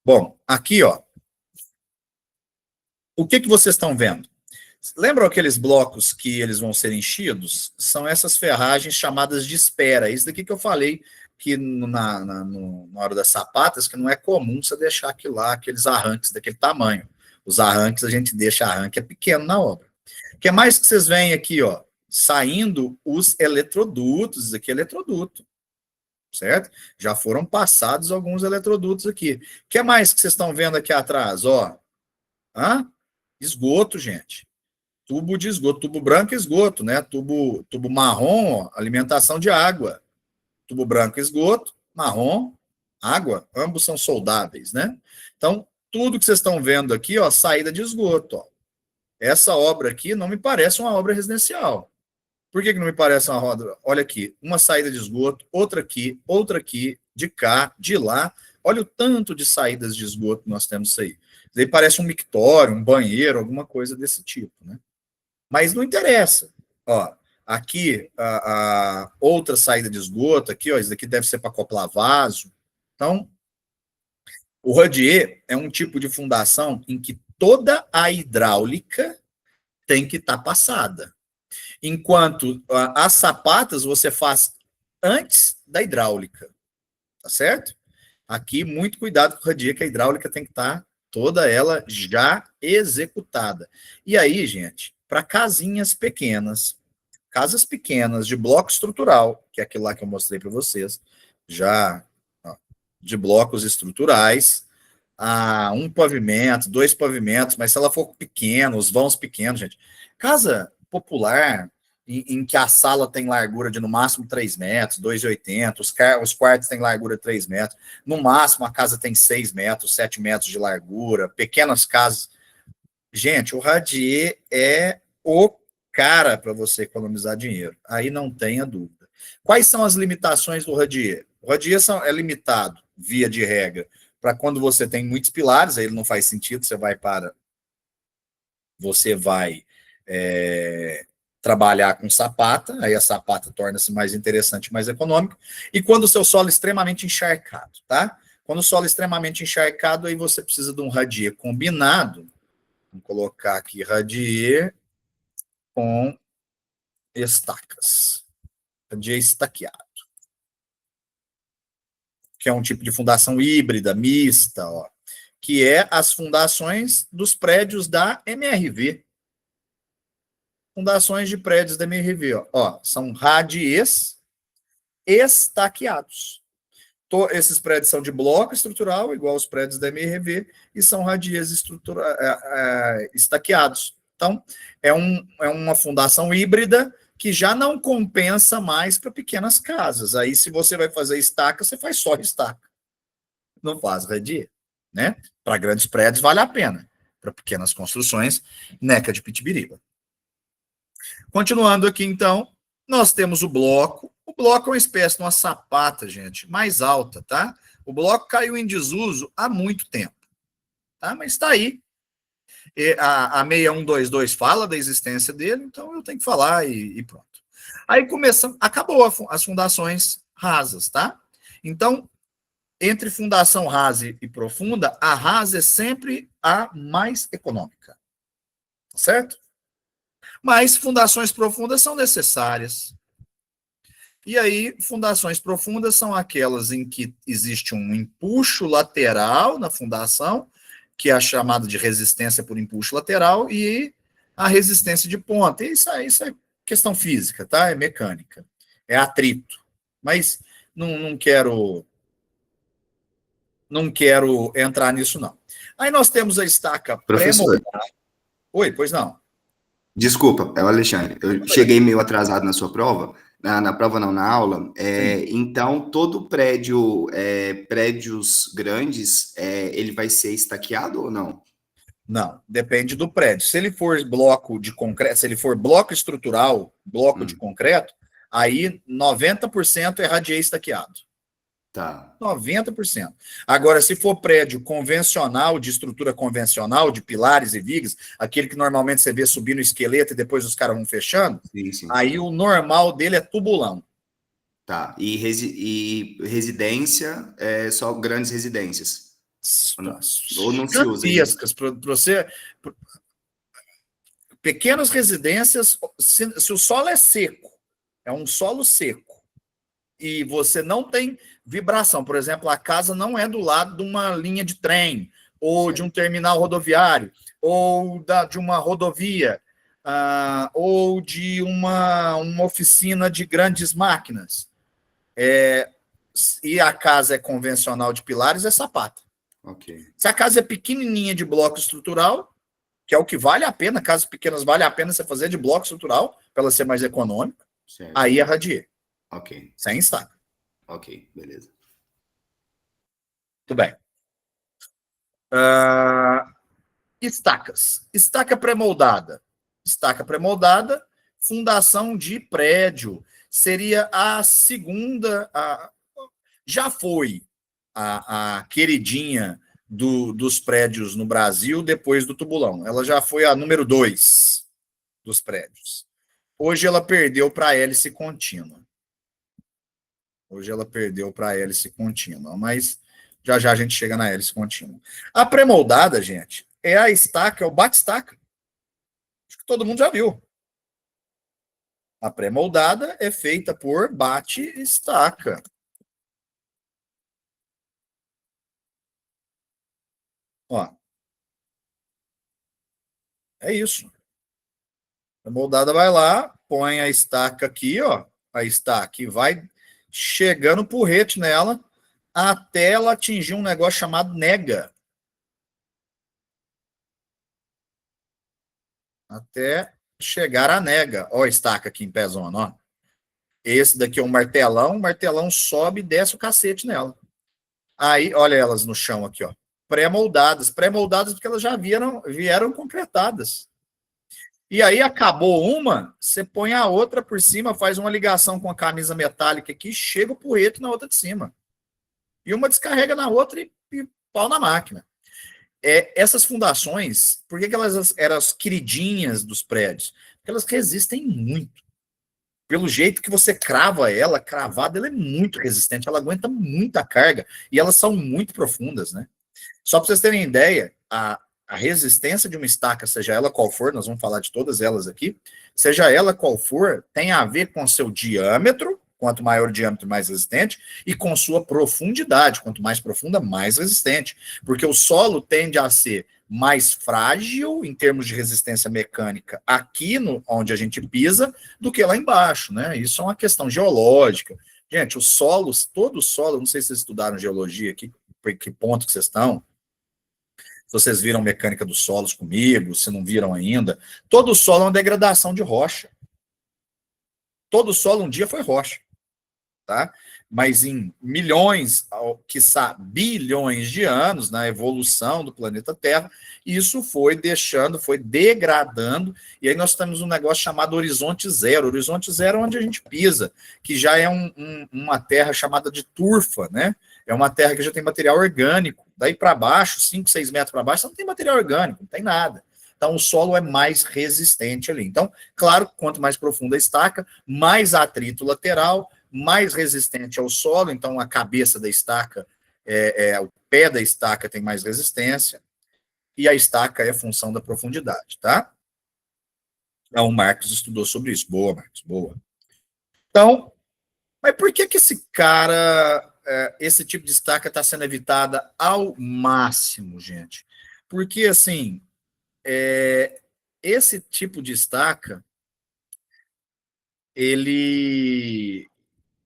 Bom, aqui, ó, o que vocês estão vendo? Lembram aqueles blocos que eles vão ser enchidos? São essas ferragens chamadas de espera. Isso daqui que eu falei que na hora das sapatas, que não é comum você deixar aquilo lá, aqueles arranques daquele tamanho. Os arranques, a gente deixa arranque, é pequeno na obra. O que mais que vocês veem aqui, ó? Saindo os eletrodutos, isso aqui é eletroduto, certo? Já foram passados alguns eletrodutos aqui. O que mais que vocês estão vendo aqui atrás, ó? Esgoto, gente. Tubo de esgoto, tubo branco esgoto, né? Tubo marrom, ó, alimentação de água. Tubo branco esgoto, marrom, água, ambos são soldáveis, né? Então, tudo que vocês estão vendo aqui, ó, saída de esgoto, ó. Essa obra aqui não me parece uma obra residencial. Por que não me parece uma roda? Olha aqui, uma saída de esgoto, outra aqui, de cá, de lá. Olha o tanto de saídas de esgoto que nós temos aí. Daí parece um mictório, um banheiro, alguma coisa desse tipo, né? Mas não interessa. Ó, aqui, a outra saída de esgoto, aqui, ó, isso daqui deve ser para acoplar vaso. Então, o radier é um tipo de fundação em que toda a hidráulica tem que estar passada. Enquanto as sapatas você faz antes da hidráulica, tá certo? Aqui, muito cuidado com o radier, que a hidráulica tem que estar toda ela já executada. E aí, gente, para casinhas pequenas, casas pequenas de bloco estrutural, que é aquilo lá que eu mostrei para vocês, já ó, de blocos estruturais, um pavimento, dois pavimentos, mas se ela for pequena, os vãos pequenos, gente, casa popular em que a sala tem largura de no máximo 3 metros, 2,80, os quartos têm largura de 3 metros, no máximo a casa tem 6 metros, 7 metros de largura, pequenas casas. Gente, o radier é o cara para você economizar dinheiro. Aí não tenha dúvida. Quais são as limitações do radier? O radier é limitado, via de regra, para quando você tem muitos pilares, aí ele não faz sentido, você vai trabalhar com sapata, aí a sapata torna-se mais interessante, mais econômico, e quando o seu solo é extremamente encharcado, tá? Quando o solo é extremamente encharcado, aí você precisa de um radier combinado. Vamos colocar aqui radier com estacas. Radier estaqueado, que é um tipo de fundação híbrida, mista, ó, que é as fundações dos prédios da MRV. Fundações de prédios da MRV, ó, são radies estaqueados. Esses prédios são de bloco estrutural, igual os prédios da MRV, e são radies estaqueados. Então, é uma fundação híbrida que já não compensa mais para pequenas casas. Aí, se você vai fazer estaca, você faz só estaca. Não faz radier, né? Para grandes prédios vale a pena. Para pequenas construções, neca de pitibiriba. Continuando aqui, então, nós temos o bloco. O bloco é uma espécie de uma sapata, gente, mais alta, tá? O bloco caiu em desuso há muito tempo, tá? Mas está aí. A 6122 fala da existência dele, então eu tenho que falar e pronto. Aí acabou as fundações rasas, tá? Então, entre fundação rasa e profunda, a rasa é sempre a mais econômica, certo? Mas fundações profundas são necessárias. E aí, fundações profundas são aquelas em que existe um empuxo lateral na fundação, que é a chamada de resistência por empuxo lateral, e a resistência de ponta. Isso é questão física, tá? É mecânica. É atrito. Mas não quero entrar nisso, não. Aí nós temos a estaca Professor, pré-moldada. Oi, pois não. desculpa, é o Alexandre. Eu cheguei meio atrasado na sua prova. Na prova não, na aula. Então, todo prédio, prédios grandes, ele vai ser estaqueado ou não? Não, depende do prédio. Se ele for bloco de concreto, se ele for bloco estrutural, bloco de concreto, aí 90% é radier estaqueado. Tá. 90%. Agora, se for prédio convencional, de estrutura convencional, de pilares e vigas, aquele que normalmente você vê subir no esqueleto e depois os caras vão fechando, Sim. aí o normal dele é tubulão. Tá. E residência, só grandes residências? Ou não se usa isso? Gigantescas. Pequenas residências, se o solo é seco, é um solo seco, e você não tem vibração, por exemplo, a casa não é do lado de uma linha de trem, ou de um terminal rodoviário, ou de uma rodovia, ou de uma oficina de grandes máquinas, e a casa é convencional de pilares, é sapata. Okay. Se a casa é pequenininha de bloco estrutural, que é o que vale a pena, casas pequenas vale a pena você fazer de bloco estrutural, para ela ser mais econômica, certo. Aí é radier. Ok. Sem estaca. Ok, beleza. Muito bem. Estacas. Estaca pré-moldada. Estaca pré-moldada, fundação de prédio. Seria a segunda... já foi a queridinha dos prédios no Brasil depois do tubulão. Ela já foi a número 2 dos prédios. Hoje ela perdeu para a hélice contínua. Mas já a gente chega na hélice contínua. A pré-moldada, gente, é a estaca, é o bate-estaca. Acho que todo mundo já viu. A pré-moldada é feita por bate-estaca. Ó. É isso. A moldada vai lá, põe a estaca aqui, ó. A estaca e vai chegando o porrete nela até ela atingir um negócio chamado nega. Até chegar a nega. Ó a estaca aqui em pezona, ó. Esse daqui é um martelão, o martelão sobe e desce o cacete nela. Aí, olha elas no chão aqui, ó. Pré-moldadas porque elas já vieram concretadas. E aí acabou uma, você põe a outra por cima, faz uma ligação com a camisa metálica aqui, chega o porreto na outra de cima. E uma descarrega na outra e pau na máquina. Essas fundações, por que elas eram as queridinhas dos prédios? Porque elas resistem muito. Pelo jeito que você crava ela, cravada, ela é muito resistente, ela aguenta muita carga e elas são muito profundas, né? Só para vocês terem ideia, a resistência de uma estaca, seja ela qual for, nós vamos falar de todas elas aqui, seja ela qual for, tem a ver com seu diâmetro, quanto maior o diâmetro, mais resistente, e com sua profundidade, quanto mais profunda, mais resistente, porque o solo tende a ser mais frágil em termos de resistência mecânica aqui onde a gente pisa do que lá embaixo, né? Isso é uma questão geológica. Gente, os solos, todo o solo, não sei se vocês estudaram geologia aqui, por que ponto que vocês estão, se vocês viram mecânica dos solos comigo, se não viram ainda, todo o solo é uma degradação de rocha. Todo o solo um dia foi rocha, tá? Mas em milhões, quiçá bilhões de anos, na evolução do planeta Terra, isso foi degradando, e aí nós temos um negócio chamado horizonte zero. Horizonte zero é onde a gente pisa, que já é uma terra chamada de turfa, né? É uma terra que já tem material orgânico. Daí para baixo, 5, 6 metros para baixo, não tem material orgânico, não tem nada. Então, o solo é mais resistente ali. Então, claro, quanto mais profunda a estaca, mais atrito lateral, mais resistente ao solo. Então, a cabeça da estaca, o pé da estaca tem mais resistência, e a estaca é função da profundidade, tá? Então, o Marcos estudou sobre isso. Boa, Marcos, boa. Então, mas por que esse cara, esse tipo de estaca está sendo evitada ao máximo, gente? Porque, assim, esse tipo de estaca, ele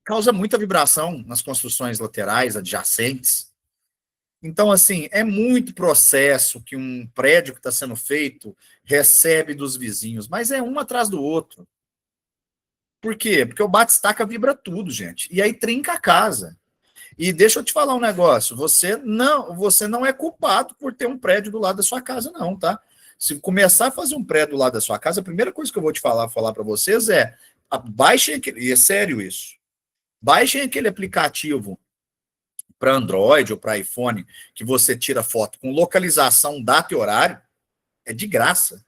causa muita vibração nas construções laterais adjacentes. Então, assim, é muito processo que um prédio que está sendo feito recebe dos vizinhos, mas é um atrás do outro. Por quê? Porque o bate-estaca vibra tudo, gente. E aí trinca a casa. E deixa eu te falar um negócio, você não é culpado por ter um prédio do lado da sua casa, não, tá? Se começar a fazer um prédio do lado da sua casa, a primeira coisa que eu vou te falar para vocês é, baixem aquele, e é sério isso, baixem aquele aplicativo para Android ou para iPhone, que você tira foto com localização, data e horário, é de graça.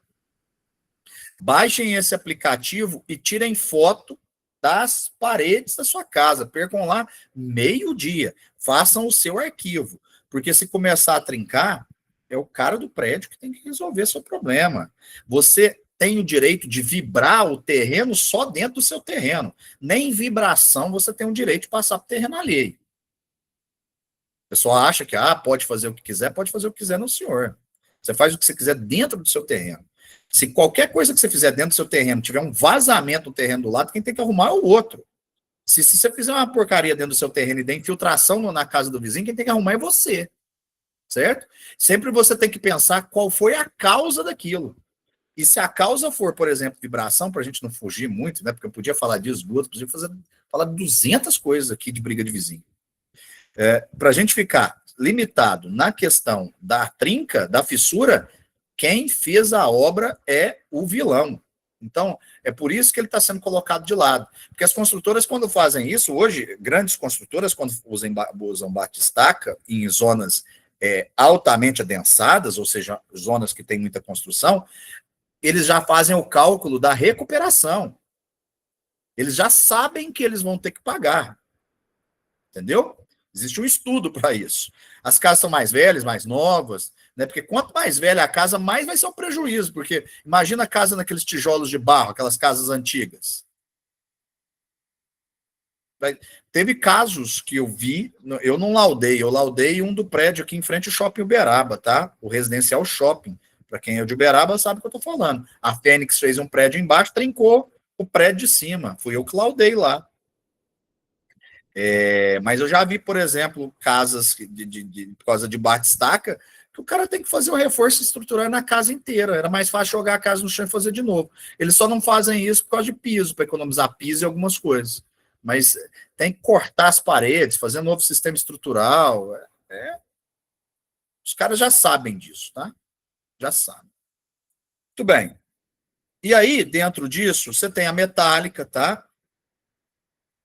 Baixem esse aplicativo e tirem foto das paredes da sua casa. Percam lá meio-dia. Façam o seu arquivo. Porque se começar a trincar, é o cara do prédio que tem que resolver seu problema. Você tem o direito de vibrar o terreno só dentro do seu terreno. Nem vibração você tem o direito de passar para o terreno alheio. O pessoal acha que pode fazer o que quiser no senhor. Você faz o que você quiser dentro do seu terreno. Se qualquer coisa que você fizer dentro do seu terreno tiver um vazamento no terreno do lado, quem tem que arrumar é o outro. Se você fizer uma porcaria dentro do seu terreno e der infiltração na casa do vizinho, quem tem que arrumar é você. Certo? Sempre você tem que pensar qual foi a causa daquilo. E se a causa for, por exemplo, vibração, para a gente não fugir muito, né? Porque eu podia falar disso, podia falar de 200 coisas aqui de briga de vizinho. Para a gente ficar limitado na questão da trinca, da fissura, quem fez a obra é o vilão. Então, é por isso que ele está sendo colocado de lado. Porque as construtoras, quando fazem isso, hoje, grandes construtoras, quando usam batistaca em zonas altamente adensadas, ou seja, zonas que têm muita construção, eles já fazem o cálculo da recuperação. Eles já sabem que eles vão ter que pagar. Entendeu? Existe um estudo para isso. As casas são mais velhas, mais novas, né? Porque quanto mais velha a casa, mais vai ser um prejuízo. Porque imagina a casa naqueles tijolos de barro, aquelas casas antigas. Teve casos que eu vi, eu não laudei, eu laudei um do prédio aqui em frente ao Shopping Uberaba, tá? O Residencial Shopping. Para quem é de Uberaba sabe o que eu estou falando. A Fênix fez um prédio embaixo, trincou o prédio de cima. Fui eu que laudei lá. Mas eu já vi, por exemplo, casas por causa de bate-estaca, que o cara tem que fazer o reforço estrutural na casa inteira. Era mais fácil jogar a casa no chão e fazer de novo. Eles só não fazem isso por causa de piso, para economizar piso e algumas coisas. Mas tem que cortar as paredes, fazer um novo sistema estrutural. Os caras já sabem disso, tá? Já sabem. Muito bem. E aí, dentro disso, você tem a metálica, tá?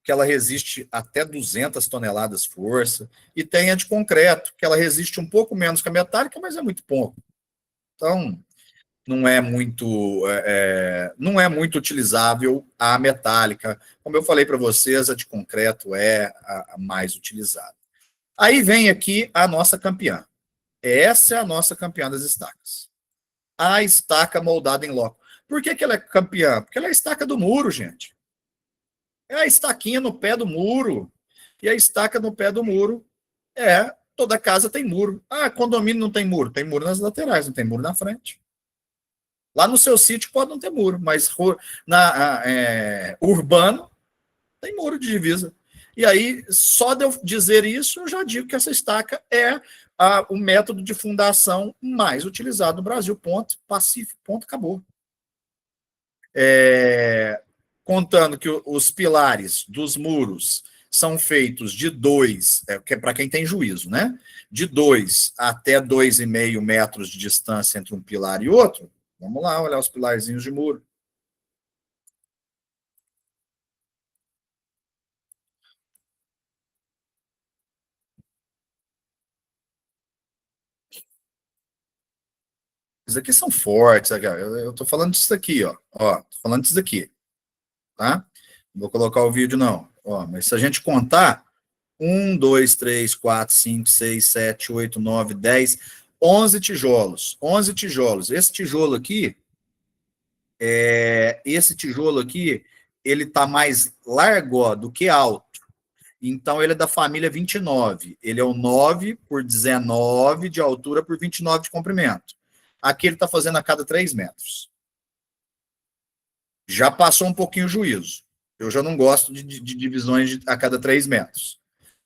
Que ela resiste até 200 toneladas força, e tem a de concreto, que ela resiste um pouco menos que a metálica, mas é muito pouco. Então, não é muito utilizável a metálica. Como eu falei para vocês, a de concreto é a mais utilizada. Aí vem aqui a nossa campeã. Essa é a nossa campeã das estacas. A estaca moldada em loco. Por que ela é campeã? Porque ela é a estaca do muro, gente. É a estaquinha no pé do muro. E a estaca no pé do muro toda casa tem muro. Condomínio não tem muro. Tem muro nas laterais, não tem muro na frente. Lá no seu sítio pode não ter muro, mas urbano tem muro de divisa. E aí, só de eu dizer isso, eu já digo que essa estaca é o método de fundação mais utilizado no Brasil. Ponto, pacífico, ponto, acabou. Contando que os pilares dos muros são feitos de 2, para quem tem juízo, né? De 2 até 2,5 metros de distância entre um pilar e outro. Vamos lá olhar os pilarzinhos de muro. esses aqui são fortes. Eu tô falando disso aqui, ó. Ó, tô falando disso aqui, tá? Não vou colocar o vídeo, não. Ó, mas se a gente contar, 1, 2, 3, 4, 5, 6, 7, 8, 9, 10, 11 tijolos. 11 tijolos. Esse tijolo aqui, ele tá mais largo, ó, do que alto. Então, ele é da família 29. Ele é o 9 por 19 de altura por 29 de comprimento. Aqui ele está fazendo a cada 3 metros. Já passou um pouquinho o juízo. Eu já não gosto de divisões a cada 3 metros.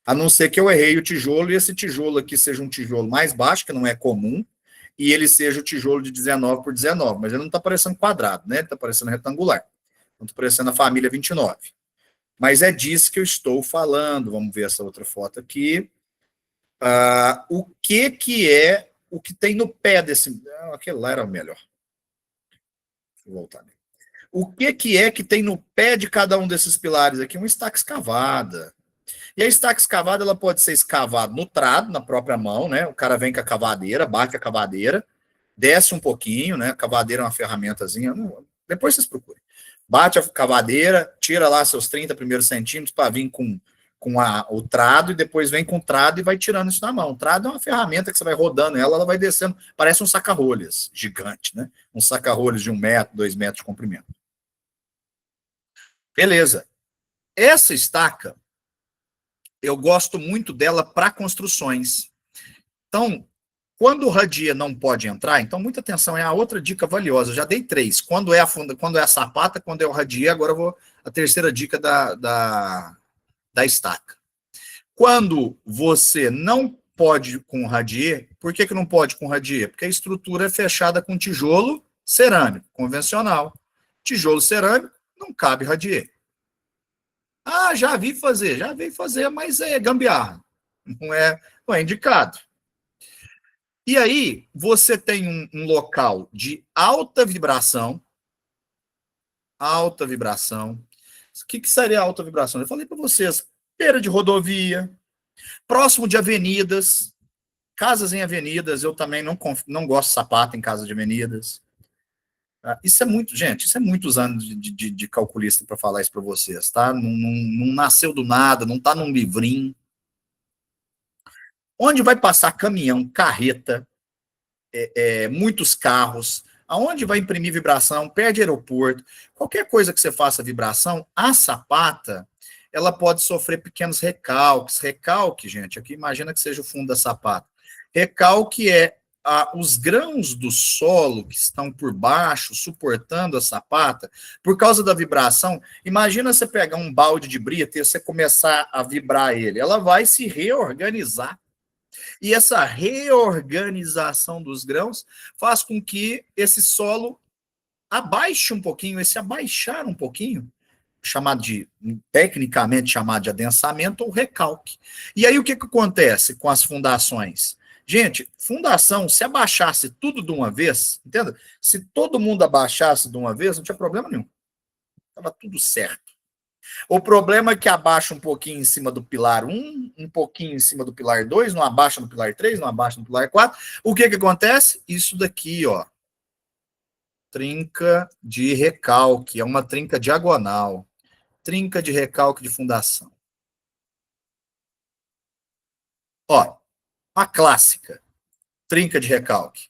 A não ser que eu errei o tijolo e esse tijolo aqui seja um tijolo mais baixo, que não é comum, e ele seja o tijolo de 19 por 19. Mas ele não está parecendo quadrado, né? Ele está parecendo retangular. Não está parecendo a família 29. Mas é disso que eu estou falando. Vamos ver essa outra foto aqui. O que é o que tem no pé desse... aquele lá era o melhor. Vou voltar. O que é que tem no pé de cada um desses pilares aqui? Uma estaca escavada. E a estaca escavada, ela pode ser escavada no trado, na própria mão, né? O cara vem com a cavadeira, bate a cavadeira, desce um pouquinho, né? A cavadeira é uma ferramentazinha. Depois vocês procurem. Bate a cavadeira, tira lá seus 30 primeiros centímetros para vir com o trado, e depois vem com o trado e vai tirando isso na mão. O trado é uma ferramenta que você vai rodando ela vai descendo, parece um saca-rolhas gigante, né? Um saca-rolhas de 1 metro, 2 metros de comprimento. Beleza. Essa estaca, eu gosto muito dela para construções. Então, quando o radier não pode entrar, então muita atenção, é a outra dica valiosa. Eu já dei 3. Quando é a sapata, quando é o radier, agora eu vou a terceira dica da estaca. Quando você não pode com o radier, por que não pode com o radier? Porque a estrutura é fechada com tijolo cerâmico, convencional. Tijolo cerâmico, não cabe radier. Já vi fazer, mas é gambiarra. Não é indicado. E aí, você tem um local de alta vibração. Alta vibração. O que seria alta vibração? Eu falei para vocês, beira de rodovia, próximo de avenidas, casas em avenidas. Eu também não gosto de sapato em casas de avenidas. Isso é muito, gente, isso é muitos anos de calculista para falar isso para vocês, tá? Não nasceu do nada, não está num livrinho. Onde vai passar caminhão, carreta, muitos carros, aonde vai imprimir vibração, perto de aeroporto, qualquer coisa que você faça vibração, a sapata, ela pode sofrer pequenos recalques. Recalque, gente, aqui imagina que seja o fundo da sapata. Recalque é os grãos do solo que estão por baixo, suportando a sapata, por causa da vibração. Imagina você pegar um balde de brita e você começar a vibrar ele. Ela vai se reorganizar. E essa reorganização dos grãos faz com que esse solo abaixe um pouquinho, esse abaixar um pouquinho, tecnicamente chamado de adensamento ou recalque. E aí o que acontece com as fundações? Gente, fundação, se abaixasse tudo de uma vez, entenda? Se todo mundo abaixasse de uma vez, não tinha problema nenhum. Estava tudo certo. O problema é que abaixa um pouquinho em cima do pilar 1, um pouquinho em cima do pilar 2, não abaixa no pilar 3, não abaixa no pilar 4. O que acontece? Isso daqui, ó. Trinca de recalque, é uma trinca diagonal. Trinca de recalque de fundação. Ó, a clássica. Trinca de recalque.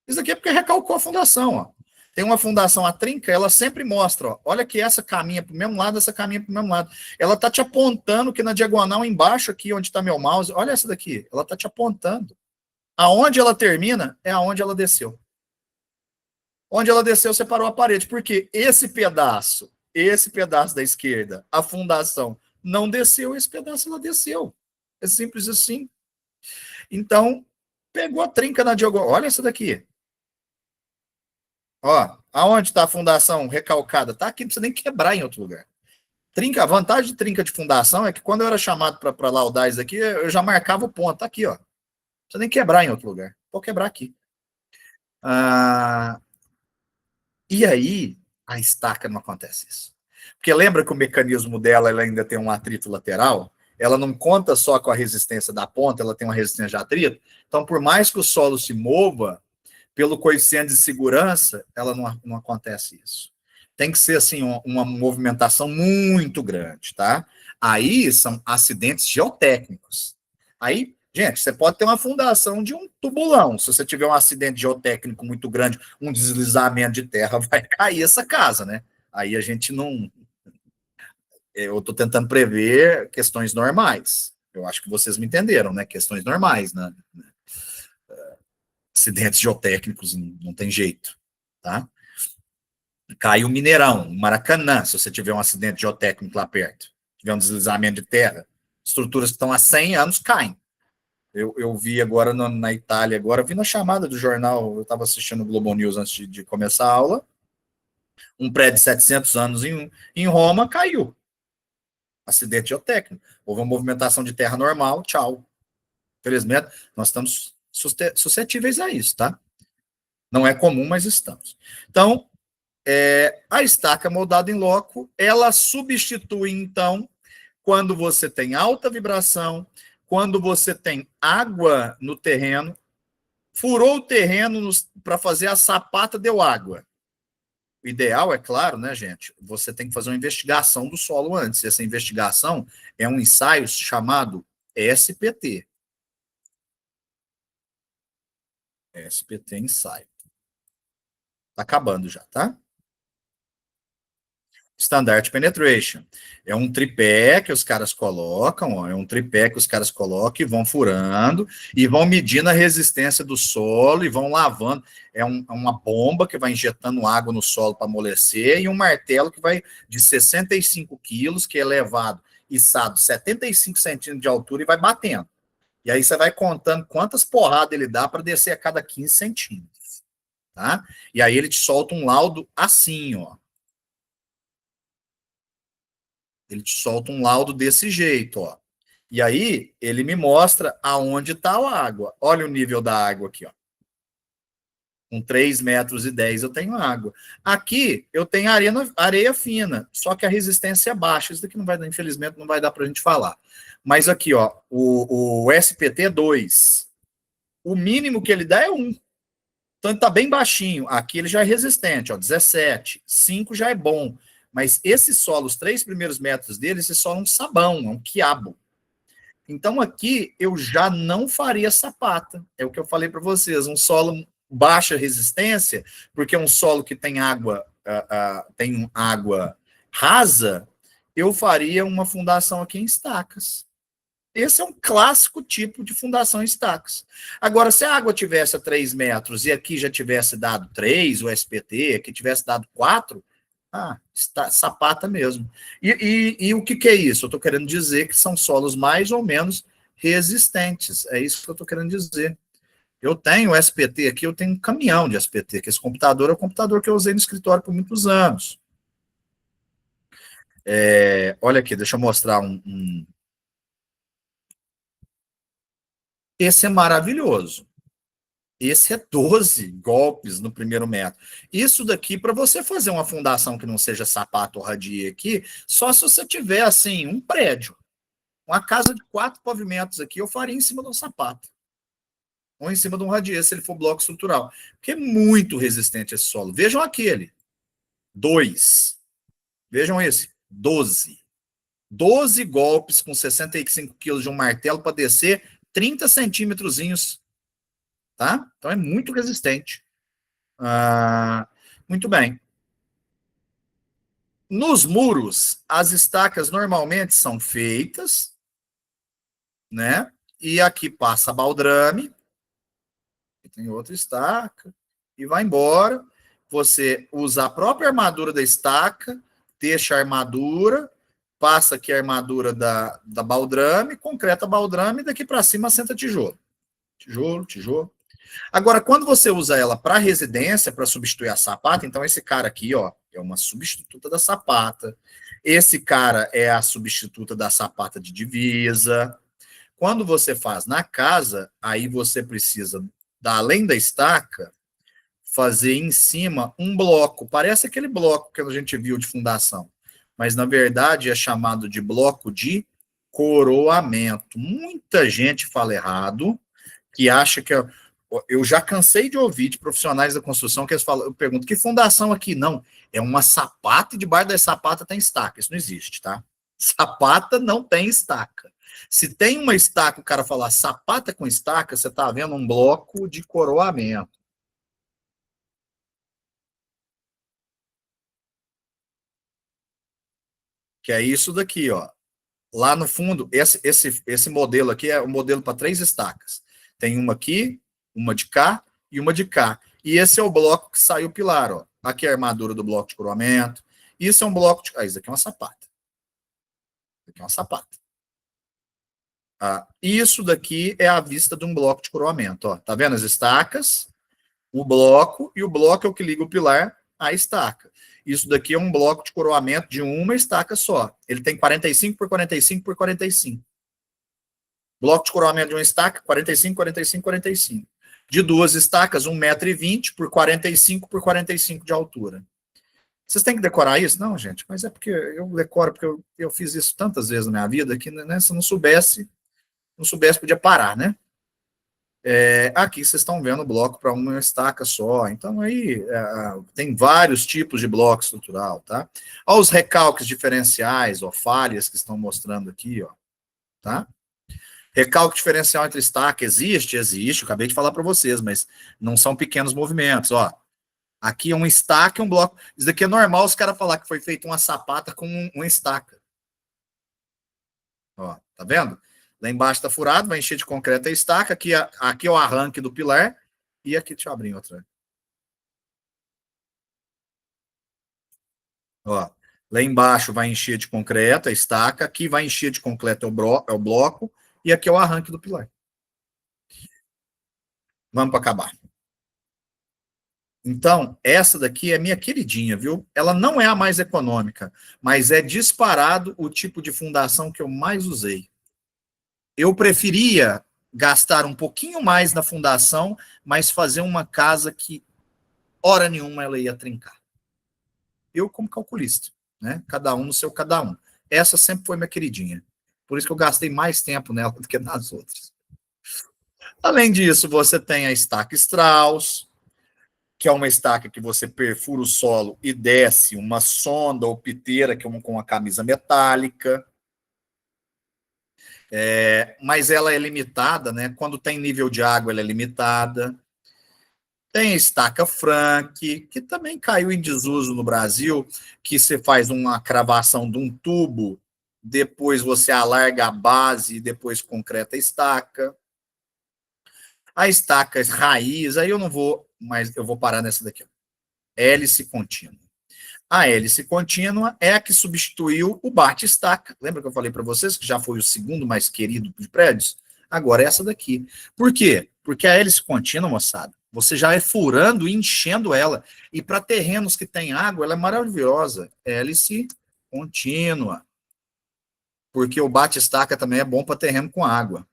Isso aqui é porque recalcou a fundação, ó. Tem uma fundação, a trinca, ela sempre mostra, ó, olha que essa caminha para o mesmo lado, essa caminha para o mesmo lado. Ela está te apontando que na diagonal embaixo aqui, onde está meu mouse, olha essa daqui, ela está te apontando. Aonde ela termina é aonde ela desceu. Onde ela desceu, você parou a parede, porque esse pedaço da esquerda, a fundação, não desceu, esse pedaço ela desceu. É simples assim. Então, pegou a trinca na diagonal, olha essa daqui. Ó, aonde está a fundação recalcada? Tá aqui, não precisa nem quebrar em outro lugar. A vantagem de trinca de fundação é que quando eu era chamado para laudar isso aqui, eu já marcava o ponto. Tá aqui, ó. Não precisa nem quebrar em outro lugar. Pode quebrar aqui. E aí, a estaca não acontece isso. Porque lembra que o mecanismo dela ela ainda tem um atrito lateral? Ela não conta só com a resistência da ponta, ela tem uma resistência de atrito. Então, por mais que o solo se mova, pelo coeficiente de segurança, ela não acontece isso. Tem que ser assim uma movimentação muito grande, tá? Aí são acidentes geotécnicos. Aí, gente, você pode ter uma fundação de um tubulão. Se você tiver um acidente geotécnico muito grande, um deslizamento de terra, vai cair essa casa, né? Aí a gente não. Eu estou tentando prever questões normais. Eu acho que vocês me entenderam, né? Questões normais, né? Acidentes geotécnicos não tem jeito, tá? Cai o Mineirão, o Maracanã, se você tiver um acidente geotécnico lá perto, tiver um deslizamento de terra, estruturas que estão há 100 anos caem. Eu vi agora na Itália, agora vi na chamada do jornal, eu estava assistindo o Globo News antes de começar a aula, um prédio de 700 anos em Roma caiu. Acidente geotécnico. Houve uma movimentação de terra normal, tchau. Infelizmente, nós estamos suscetíveis a isso, tá? Não é comum, mas estamos. Então, a estaca moldada em loco, ela substitui, então, quando você tem alta vibração, quando você tem água no terreno, furou o terreno para fazer a sapata, deu água. O ideal, é claro, né, gente? Você tem que fazer uma investigação do solo antes. Essa investigação é um ensaio chamado SPT. SPT ensaio. Tá acabando já, tá? Standard Penetration. É um tripé que os caras colocam, ó, e vão furando, e vão medindo a resistência do solo, e vão lavando. É uma bomba que vai injetando água no solo para amolecer, e um martelo que vai de 65 quilos, que é elevado, içado 75 centímetros de altura, e vai batendo. E aí você vai contando quantas porradas ele dá para descer a cada 15 centímetros. Tá? E aí ele te solta um laudo assim, ó. Ele te solta um laudo desse jeito, ó. E aí, ele me mostra aonde está a água. Olha o nível da água aqui, ó. Com 3,10 metros eu tenho água. Aqui, eu tenho areia fina, só que a resistência é baixa. Isso daqui não vai dar, infelizmente, não vai dar para a gente falar. Mas aqui, ó, o SPT 2, o mínimo que ele dá é 1. Então, ele está bem baixinho. Aqui ele já é resistente, ó, 17. 5 já é bom. Mas esse solo, os 3 primeiros metros dele, esse solo é um sabão, é um quiabo. Então, aqui eu já não faria sapata. É o que eu falei para vocês, um solo baixa resistência, porque é um solo que tem água, tem água rasa, eu faria uma fundação aqui em estacas. Esse é um clássico tipo de fundação em estacas. Agora, se a água tivesse a 3 metros e aqui já tivesse dado 3, o SPT, aqui tivesse dado 4, está sapata mesmo. E o que é isso? Eu estou querendo dizer que são solos mais ou menos resistentes. É isso que eu estou querendo dizer. Eu tenho SPT aqui, eu tenho um caminhão de SPT, que esse computador é o computador que eu usei no escritório por muitos anos. Olha aqui, deixa eu mostrar Esse é maravilhoso. Esse é 12 golpes no primeiro metro. Isso daqui, para você fazer uma fundação que não seja sapato ou radier aqui, só se você tiver, assim, um prédio. Uma casa de 4 pavimentos aqui, eu faria em cima de um sapato. Ou em cima de um radier, se ele for bloco estrutural. Porque é muito resistente esse solo. Vejam aquele. 2. Vejam esse. 12. 12 golpes com 65 quilos de um martelo para descer 30 centímetrozinhos. Tá? Então é muito resistente. Muito bem. Nos muros, as estacas normalmente são feitas, né? E aqui passa baldrame, tem outra estaca, e vai embora. Você usa a própria armadura da estaca, deixa a armadura, passa aqui a armadura da baldrame, concreta baldrame, e daqui para cima senta tijolo. Tijolo, tijolo. Agora, quando você usa ela para residência, para substituir a sapata, então esse cara aqui, ó, é uma substituta da sapata. Esse cara é a substituta da sapata de divisa. Quando você faz na casa, aí você precisa, além da estaca, fazer em cima um bloco. Parece aquele bloco que a gente viu de fundação, mas na verdade é chamado de bloco de coroamento. Muita gente fala errado, que acha que eu já cansei de ouvir de profissionais da construção que eles falam, eu pergunto, que fundação aqui? Não, é uma sapata e debaixo da sapata tem estaca. Isso não existe, tá? Sapata não tem estaca. Se tem uma estaca, o cara falar sapata com estaca, você está vendo um bloco de coroamento. Que é isso daqui, ó. Lá no fundo, esse modelo aqui é o modelo para 3 estacas. Tem uma aqui, uma de cá e uma de cá. E esse é o bloco que sai o pilar, ó. Aqui é a armadura do bloco de coroamento. Isso é um bloco de... isso aqui é uma sapata. Isso aqui é uma sapata. Isso daqui é a vista de um bloco de coroamento, ó. Tá vendo as estacas? O bloco, e o bloco é o que liga o pilar à estaca. Isso daqui é um bloco de coroamento de uma estaca só. Ele tem 45 por 45 por 45. Bloco de coroamento de uma estaca, 45, 45, 45. De 2 estacas, 1,20 m por 45 por 45 de altura. Vocês têm que decorar isso? Não, gente, mas é porque eu decoro, porque eu fiz isso tantas vezes na minha vida que, né, se não soubesse, podia parar, né? Aqui vocês estão vendo o bloco para uma estaca só. Então, aí tem vários tipos de bloco estrutural, tá? Olha os recalques diferenciais, ó, falhas que estão mostrando aqui, ó, tá? Recalque diferencial entre estaca existe? Existe, eu acabei de falar para vocês, mas não são pequenos movimentos, ó. Aqui é um estaca e um bloco. Isso daqui é normal os caras falar que foi feito uma sapata com uma estaca. Ó, tá vendo? Lá embaixo está furado, vai encher de concreto a estaca. Aqui é o arranque do pilar. E aqui, deixa eu abrir outra. Ó, lá embaixo vai encher de concreto a estaca. Aqui vai encher de concreto é o bloco. E aqui é o arranque do pilar. Vamos para acabar. Então, essa daqui é minha queridinha, viu? Ela não é a mais econômica, mas é disparado o tipo de fundação que eu mais usei. Eu preferia gastar um pouquinho mais na fundação, mas fazer uma casa que, hora nenhuma, ela ia trincar. Eu, como calculista, né? Cada um no seu cada um. Essa sempre foi minha queridinha. Por isso que eu gastei mais tempo nela do que nas outras. Além disso, você tem a estaca Strauss, que é uma estaca que você perfura o solo e desce uma sonda ou piteira que é com uma camisa metálica. Mas ela é limitada, né? Quando tem nível de água, ela é limitada. Tem a estaca Frank, que também caiu em desuso no Brasil, que você faz uma cravação de um tubo, depois você alarga a base e depois concreta a estaca. A estaca raiz, aí eu não vou, mas eu vou parar nessa daqui. Hélice contínua. A hélice contínua é a que substituiu o bate-estaca. Lembra que eu falei para vocês que já foi o segundo mais querido de prédios? Agora é essa daqui. Por quê? Porque a hélice contínua, moçada, você já é furando e enchendo ela. E para terrenos que tem água, ela é maravilhosa. Hélice contínua. Porque o bate-estaca também é bom para terreno com água.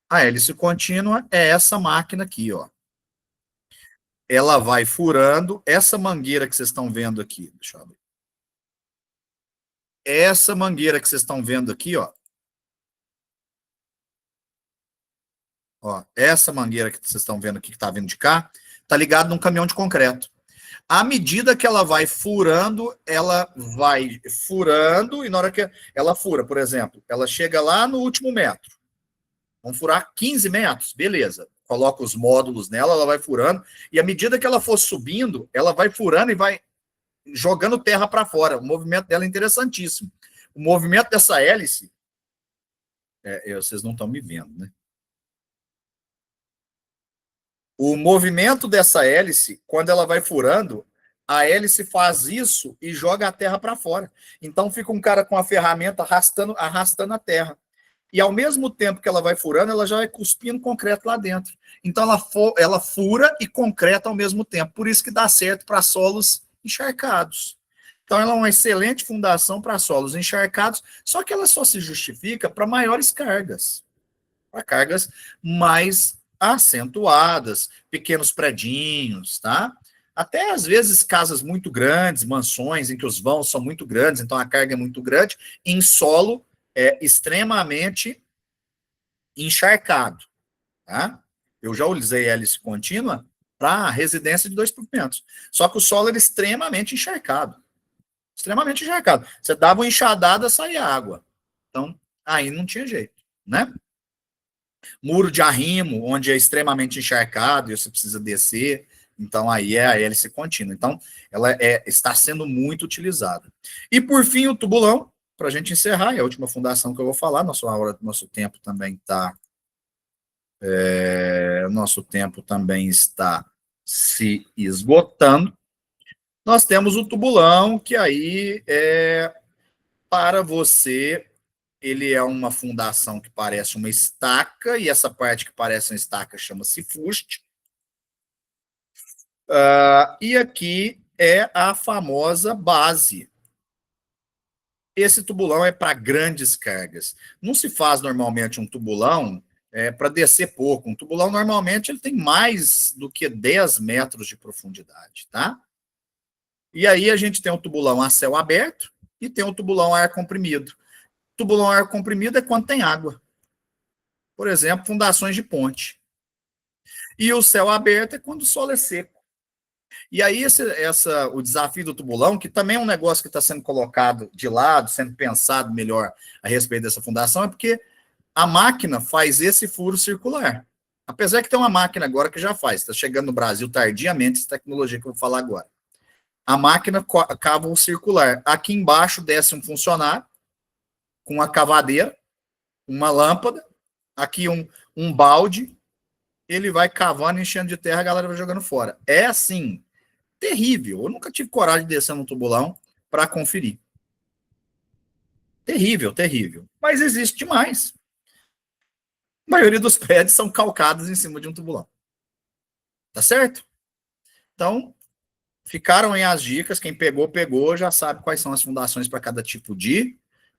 A hélice contínua é essa máquina aqui, ó. Ela vai furando essa mangueira que vocês estão vendo aqui. Deixa eu abrir. Essa mangueira que vocês estão vendo aqui, ó. Ó, essa mangueira que vocês estão vendo aqui, que está vindo de cá, está ligada num caminhão de concreto. À medida que ela vai furando, e na hora que ela fura, por exemplo, ela chega lá no último metro. Vamos furar 15 metros, beleza. Coloca os módulos nela, ela vai furando, e à medida que ela for subindo, ela vai furando e vai jogando terra para fora. O movimento dela é interessantíssimo. O movimento dessa hélice, vocês não estão me vendo, né? O movimento dessa hélice, quando ela vai furando, a hélice faz isso e joga a terra para fora. Então fica um cara com a ferramenta arrastando a terra. E ao mesmo tempo que ela vai furando, ela já vai cuspindo concreto lá dentro. Então ela fura e concreta ao mesmo tempo. Por isso que dá certo para solos encharcados. Então ela é uma excelente fundação para solos encharcados, só que ela só se justifica para maiores cargas. Para cargas mais acentuadas, pequenos predinhos, tá? Até às vezes casas muito grandes, mansões em que os vãos são muito grandes, então a carga é muito grande, em solo extremamente encharcado. Tá? Eu já usei hélice contínua para residência de 2 pavimentos. Só que o solo era extremamente encharcado. Extremamente encharcado. Você dava uma enxadada, saía água. Então, aí não tinha jeito, né? Muro de arrimo, onde é extremamente encharcado e você precisa descer. Então, aí é a hélice contínua. Então, ela está sendo muito utilizada. E, por fim, o tubulão, para a gente encerrar, é a última fundação que eu vou falar. Nosso tempo também está... nosso tempo também está se esgotando. Nós temos o tubulão, que aí para você, ele é uma fundação que parece uma estaca, e essa parte que parece uma estaca chama-se fuste. E aqui é a famosa base. Esse tubulão é para grandes cargas. Não se faz normalmente um tubulão para descer pouco. Um tubulão, normalmente, ele tem mais do que 10 metros de profundidade, tá? E aí a gente tem o tubulão a céu aberto e tem o tubulão a ar comprimido. Tubulão a ar comprimido é quando tem água. Por exemplo, fundações de ponte. E o céu aberto é quando o solo é seco. E aí o desafio do tubulão, que também é um negócio que está sendo colocado de lado, sendo pensado melhor a respeito dessa fundação, é porque a máquina faz esse furo circular. Apesar que tem uma máquina agora que já faz, está chegando no Brasil tardiamente essa tecnologia que eu vou falar agora. A máquina cava o circular. Aqui embaixo desce um funcionário com uma cavadeira, uma lâmpada, aqui um balde, ele vai cavando, enchendo de terra, a galera vai jogando fora. É assim, terrível. Eu nunca tive coragem de descer no tubulão para conferir. Terrível, terrível. Mas existe demais. A maioria dos prédios são calcados em cima de um tubulão. Tá certo? Então, ficaram aí as dicas. Quem pegou, pegou, já sabe quais são as fundações para cada tipo de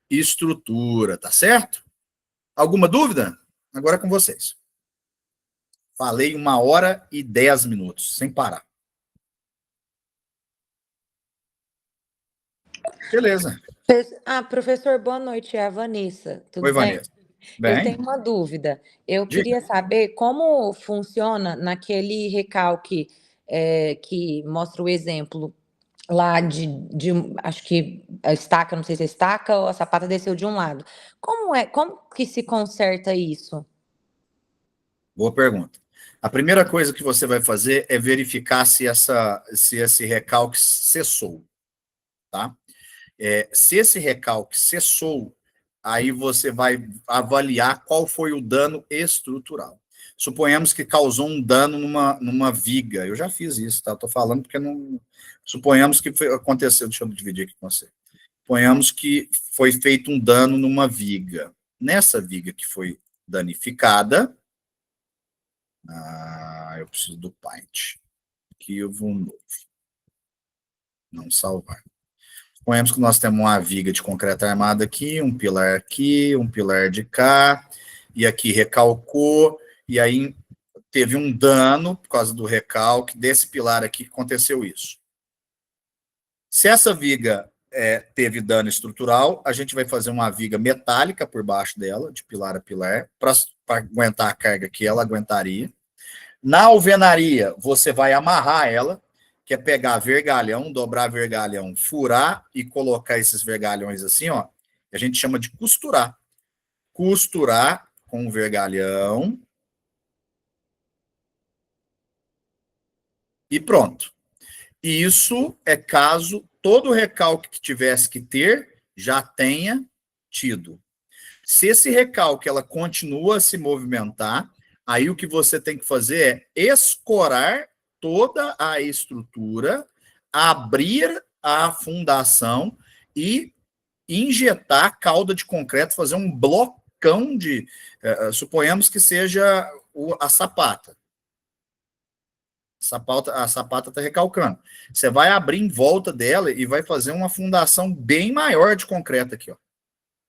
estrutura, tá certo? Alguma dúvida? Agora é com vocês. Falei 1h10, sem parar. Beleza. Professor, boa noite, é a Vanessa. Tudo Oi, bem? Vanessa. Bem? Eu tenho uma dúvida. Eu Diga. queria saber como funciona naquele recalque que mostra o exemplo lá acho que a estaca, não sei se é estaca ou a sapata desceu de um lado. Como que se conserta isso? Boa pergunta. A primeira coisa que você vai fazer é verificar se esse recalque cessou, tá? Se esse recalque cessou, aí você vai avaliar qual foi o dano estrutural. Suponhamos que causou um dano numa viga. Eu já fiz isso, tá? Estou falando porque não... Suponhamos que aconteceu... Deixa eu dividir aqui com você. Suponhamos que foi feito um dano numa viga. Nessa viga que foi danificada... eu preciso do Paint. Arquivo novo. Não salvar. Suponhamos que nós temos uma viga de concreto armado aqui, um pilar de cá, e aqui recalcou, e aí teve um dano por causa do recalque desse pilar aqui que aconteceu isso. Se essa viga teve dano estrutural, a gente vai fazer uma viga metálica por baixo dela, de pilar a pilar, para aguentar a carga que ela aguentaria. Na alvenaria, você vai amarrar ela, que é pegar vergalhão, dobrar vergalhão, furar e colocar esses vergalhões assim, ó. A gente chama de costurar. Costurar com o vergalhão. E pronto. Isso é caso todo recalque que tivesse que ter já tenha tido. Se esse recalque ela continua a se movimentar, aí o que você tem que fazer é escorar toda a estrutura, abrir a fundação e injetar calda de concreto, fazer um blocão de... suponhamos que seja a sapata. A sapata está recalcando. Você vai abrir em volta dela e vai fazer uma fundação bem maior de concreto aqui, ó.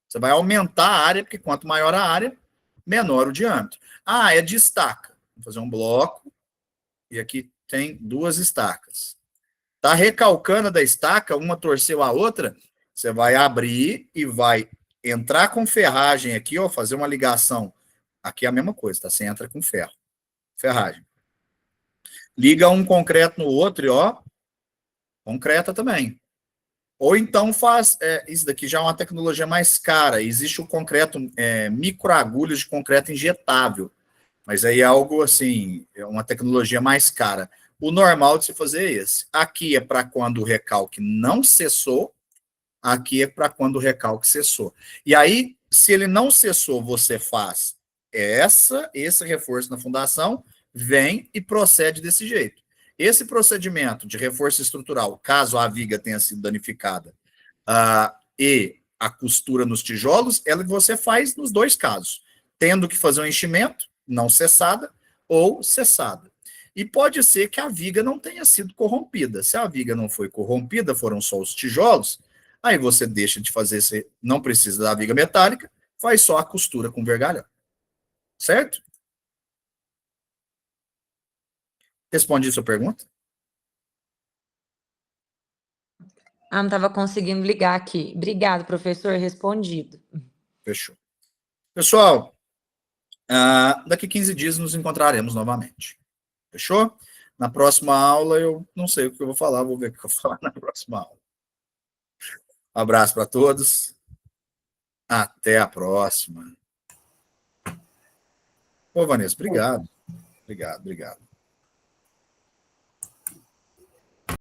Você vai aumentar a área, porque quanto maior a área, menor o diâmetro. É de estaca. Vou fazer um bloco, e aqui tem 2 estacas. Está recalcando da estaca, uma torceu a outra, você vai abrir e vai entrar com ferragem aqui, ó, fazer uma ligação Aqui é a mesma coisa, tá? Você entra com ferro. Ferragem. Liga um concreto no outro e, ó, concreta também. Ou então faz, isso daqui já é uma tecnologia mais cara, existe o concreto, microagulhas de concreto injetável, mas aí é algo assim, é uma tecnologia mais cara. O normal de se fazer é esse. Aqui é para quando o recalque não cessou, aqui é para quando o recalque cessou. E aí, se ele não cessou, você faz esse reforço na fundação, vem e procede desse jeito. Esse procedimento de reforço estrutural, caso a viga tenha sido danificada, e a costura nos tijolos, ela você faz nos dois casos, tendo que fazer um enchimento, não cessada, ou cessada. E pode ser que a viga não tenha sido corrompida. Se a viga não foi corrompida, foram só os tijolos, aí você deixa de fazer, você não precisa da viga metálica, faz só a costura com vergalhão. Certo? Respondi a sua pergunta? Não estava conseguindo ligar aqui. Obrigado, professor, respondido. Fechou. Pessoal, daqui 15 dias nos encontraremos novamente. Fechou? Na próxima aula eu não sei o que eu vou falar, vou ver o que eu vou falar na próxima aula. Um abraço para todos. Até a próxima. Ô, Vanessa, obrigado. Obrigado.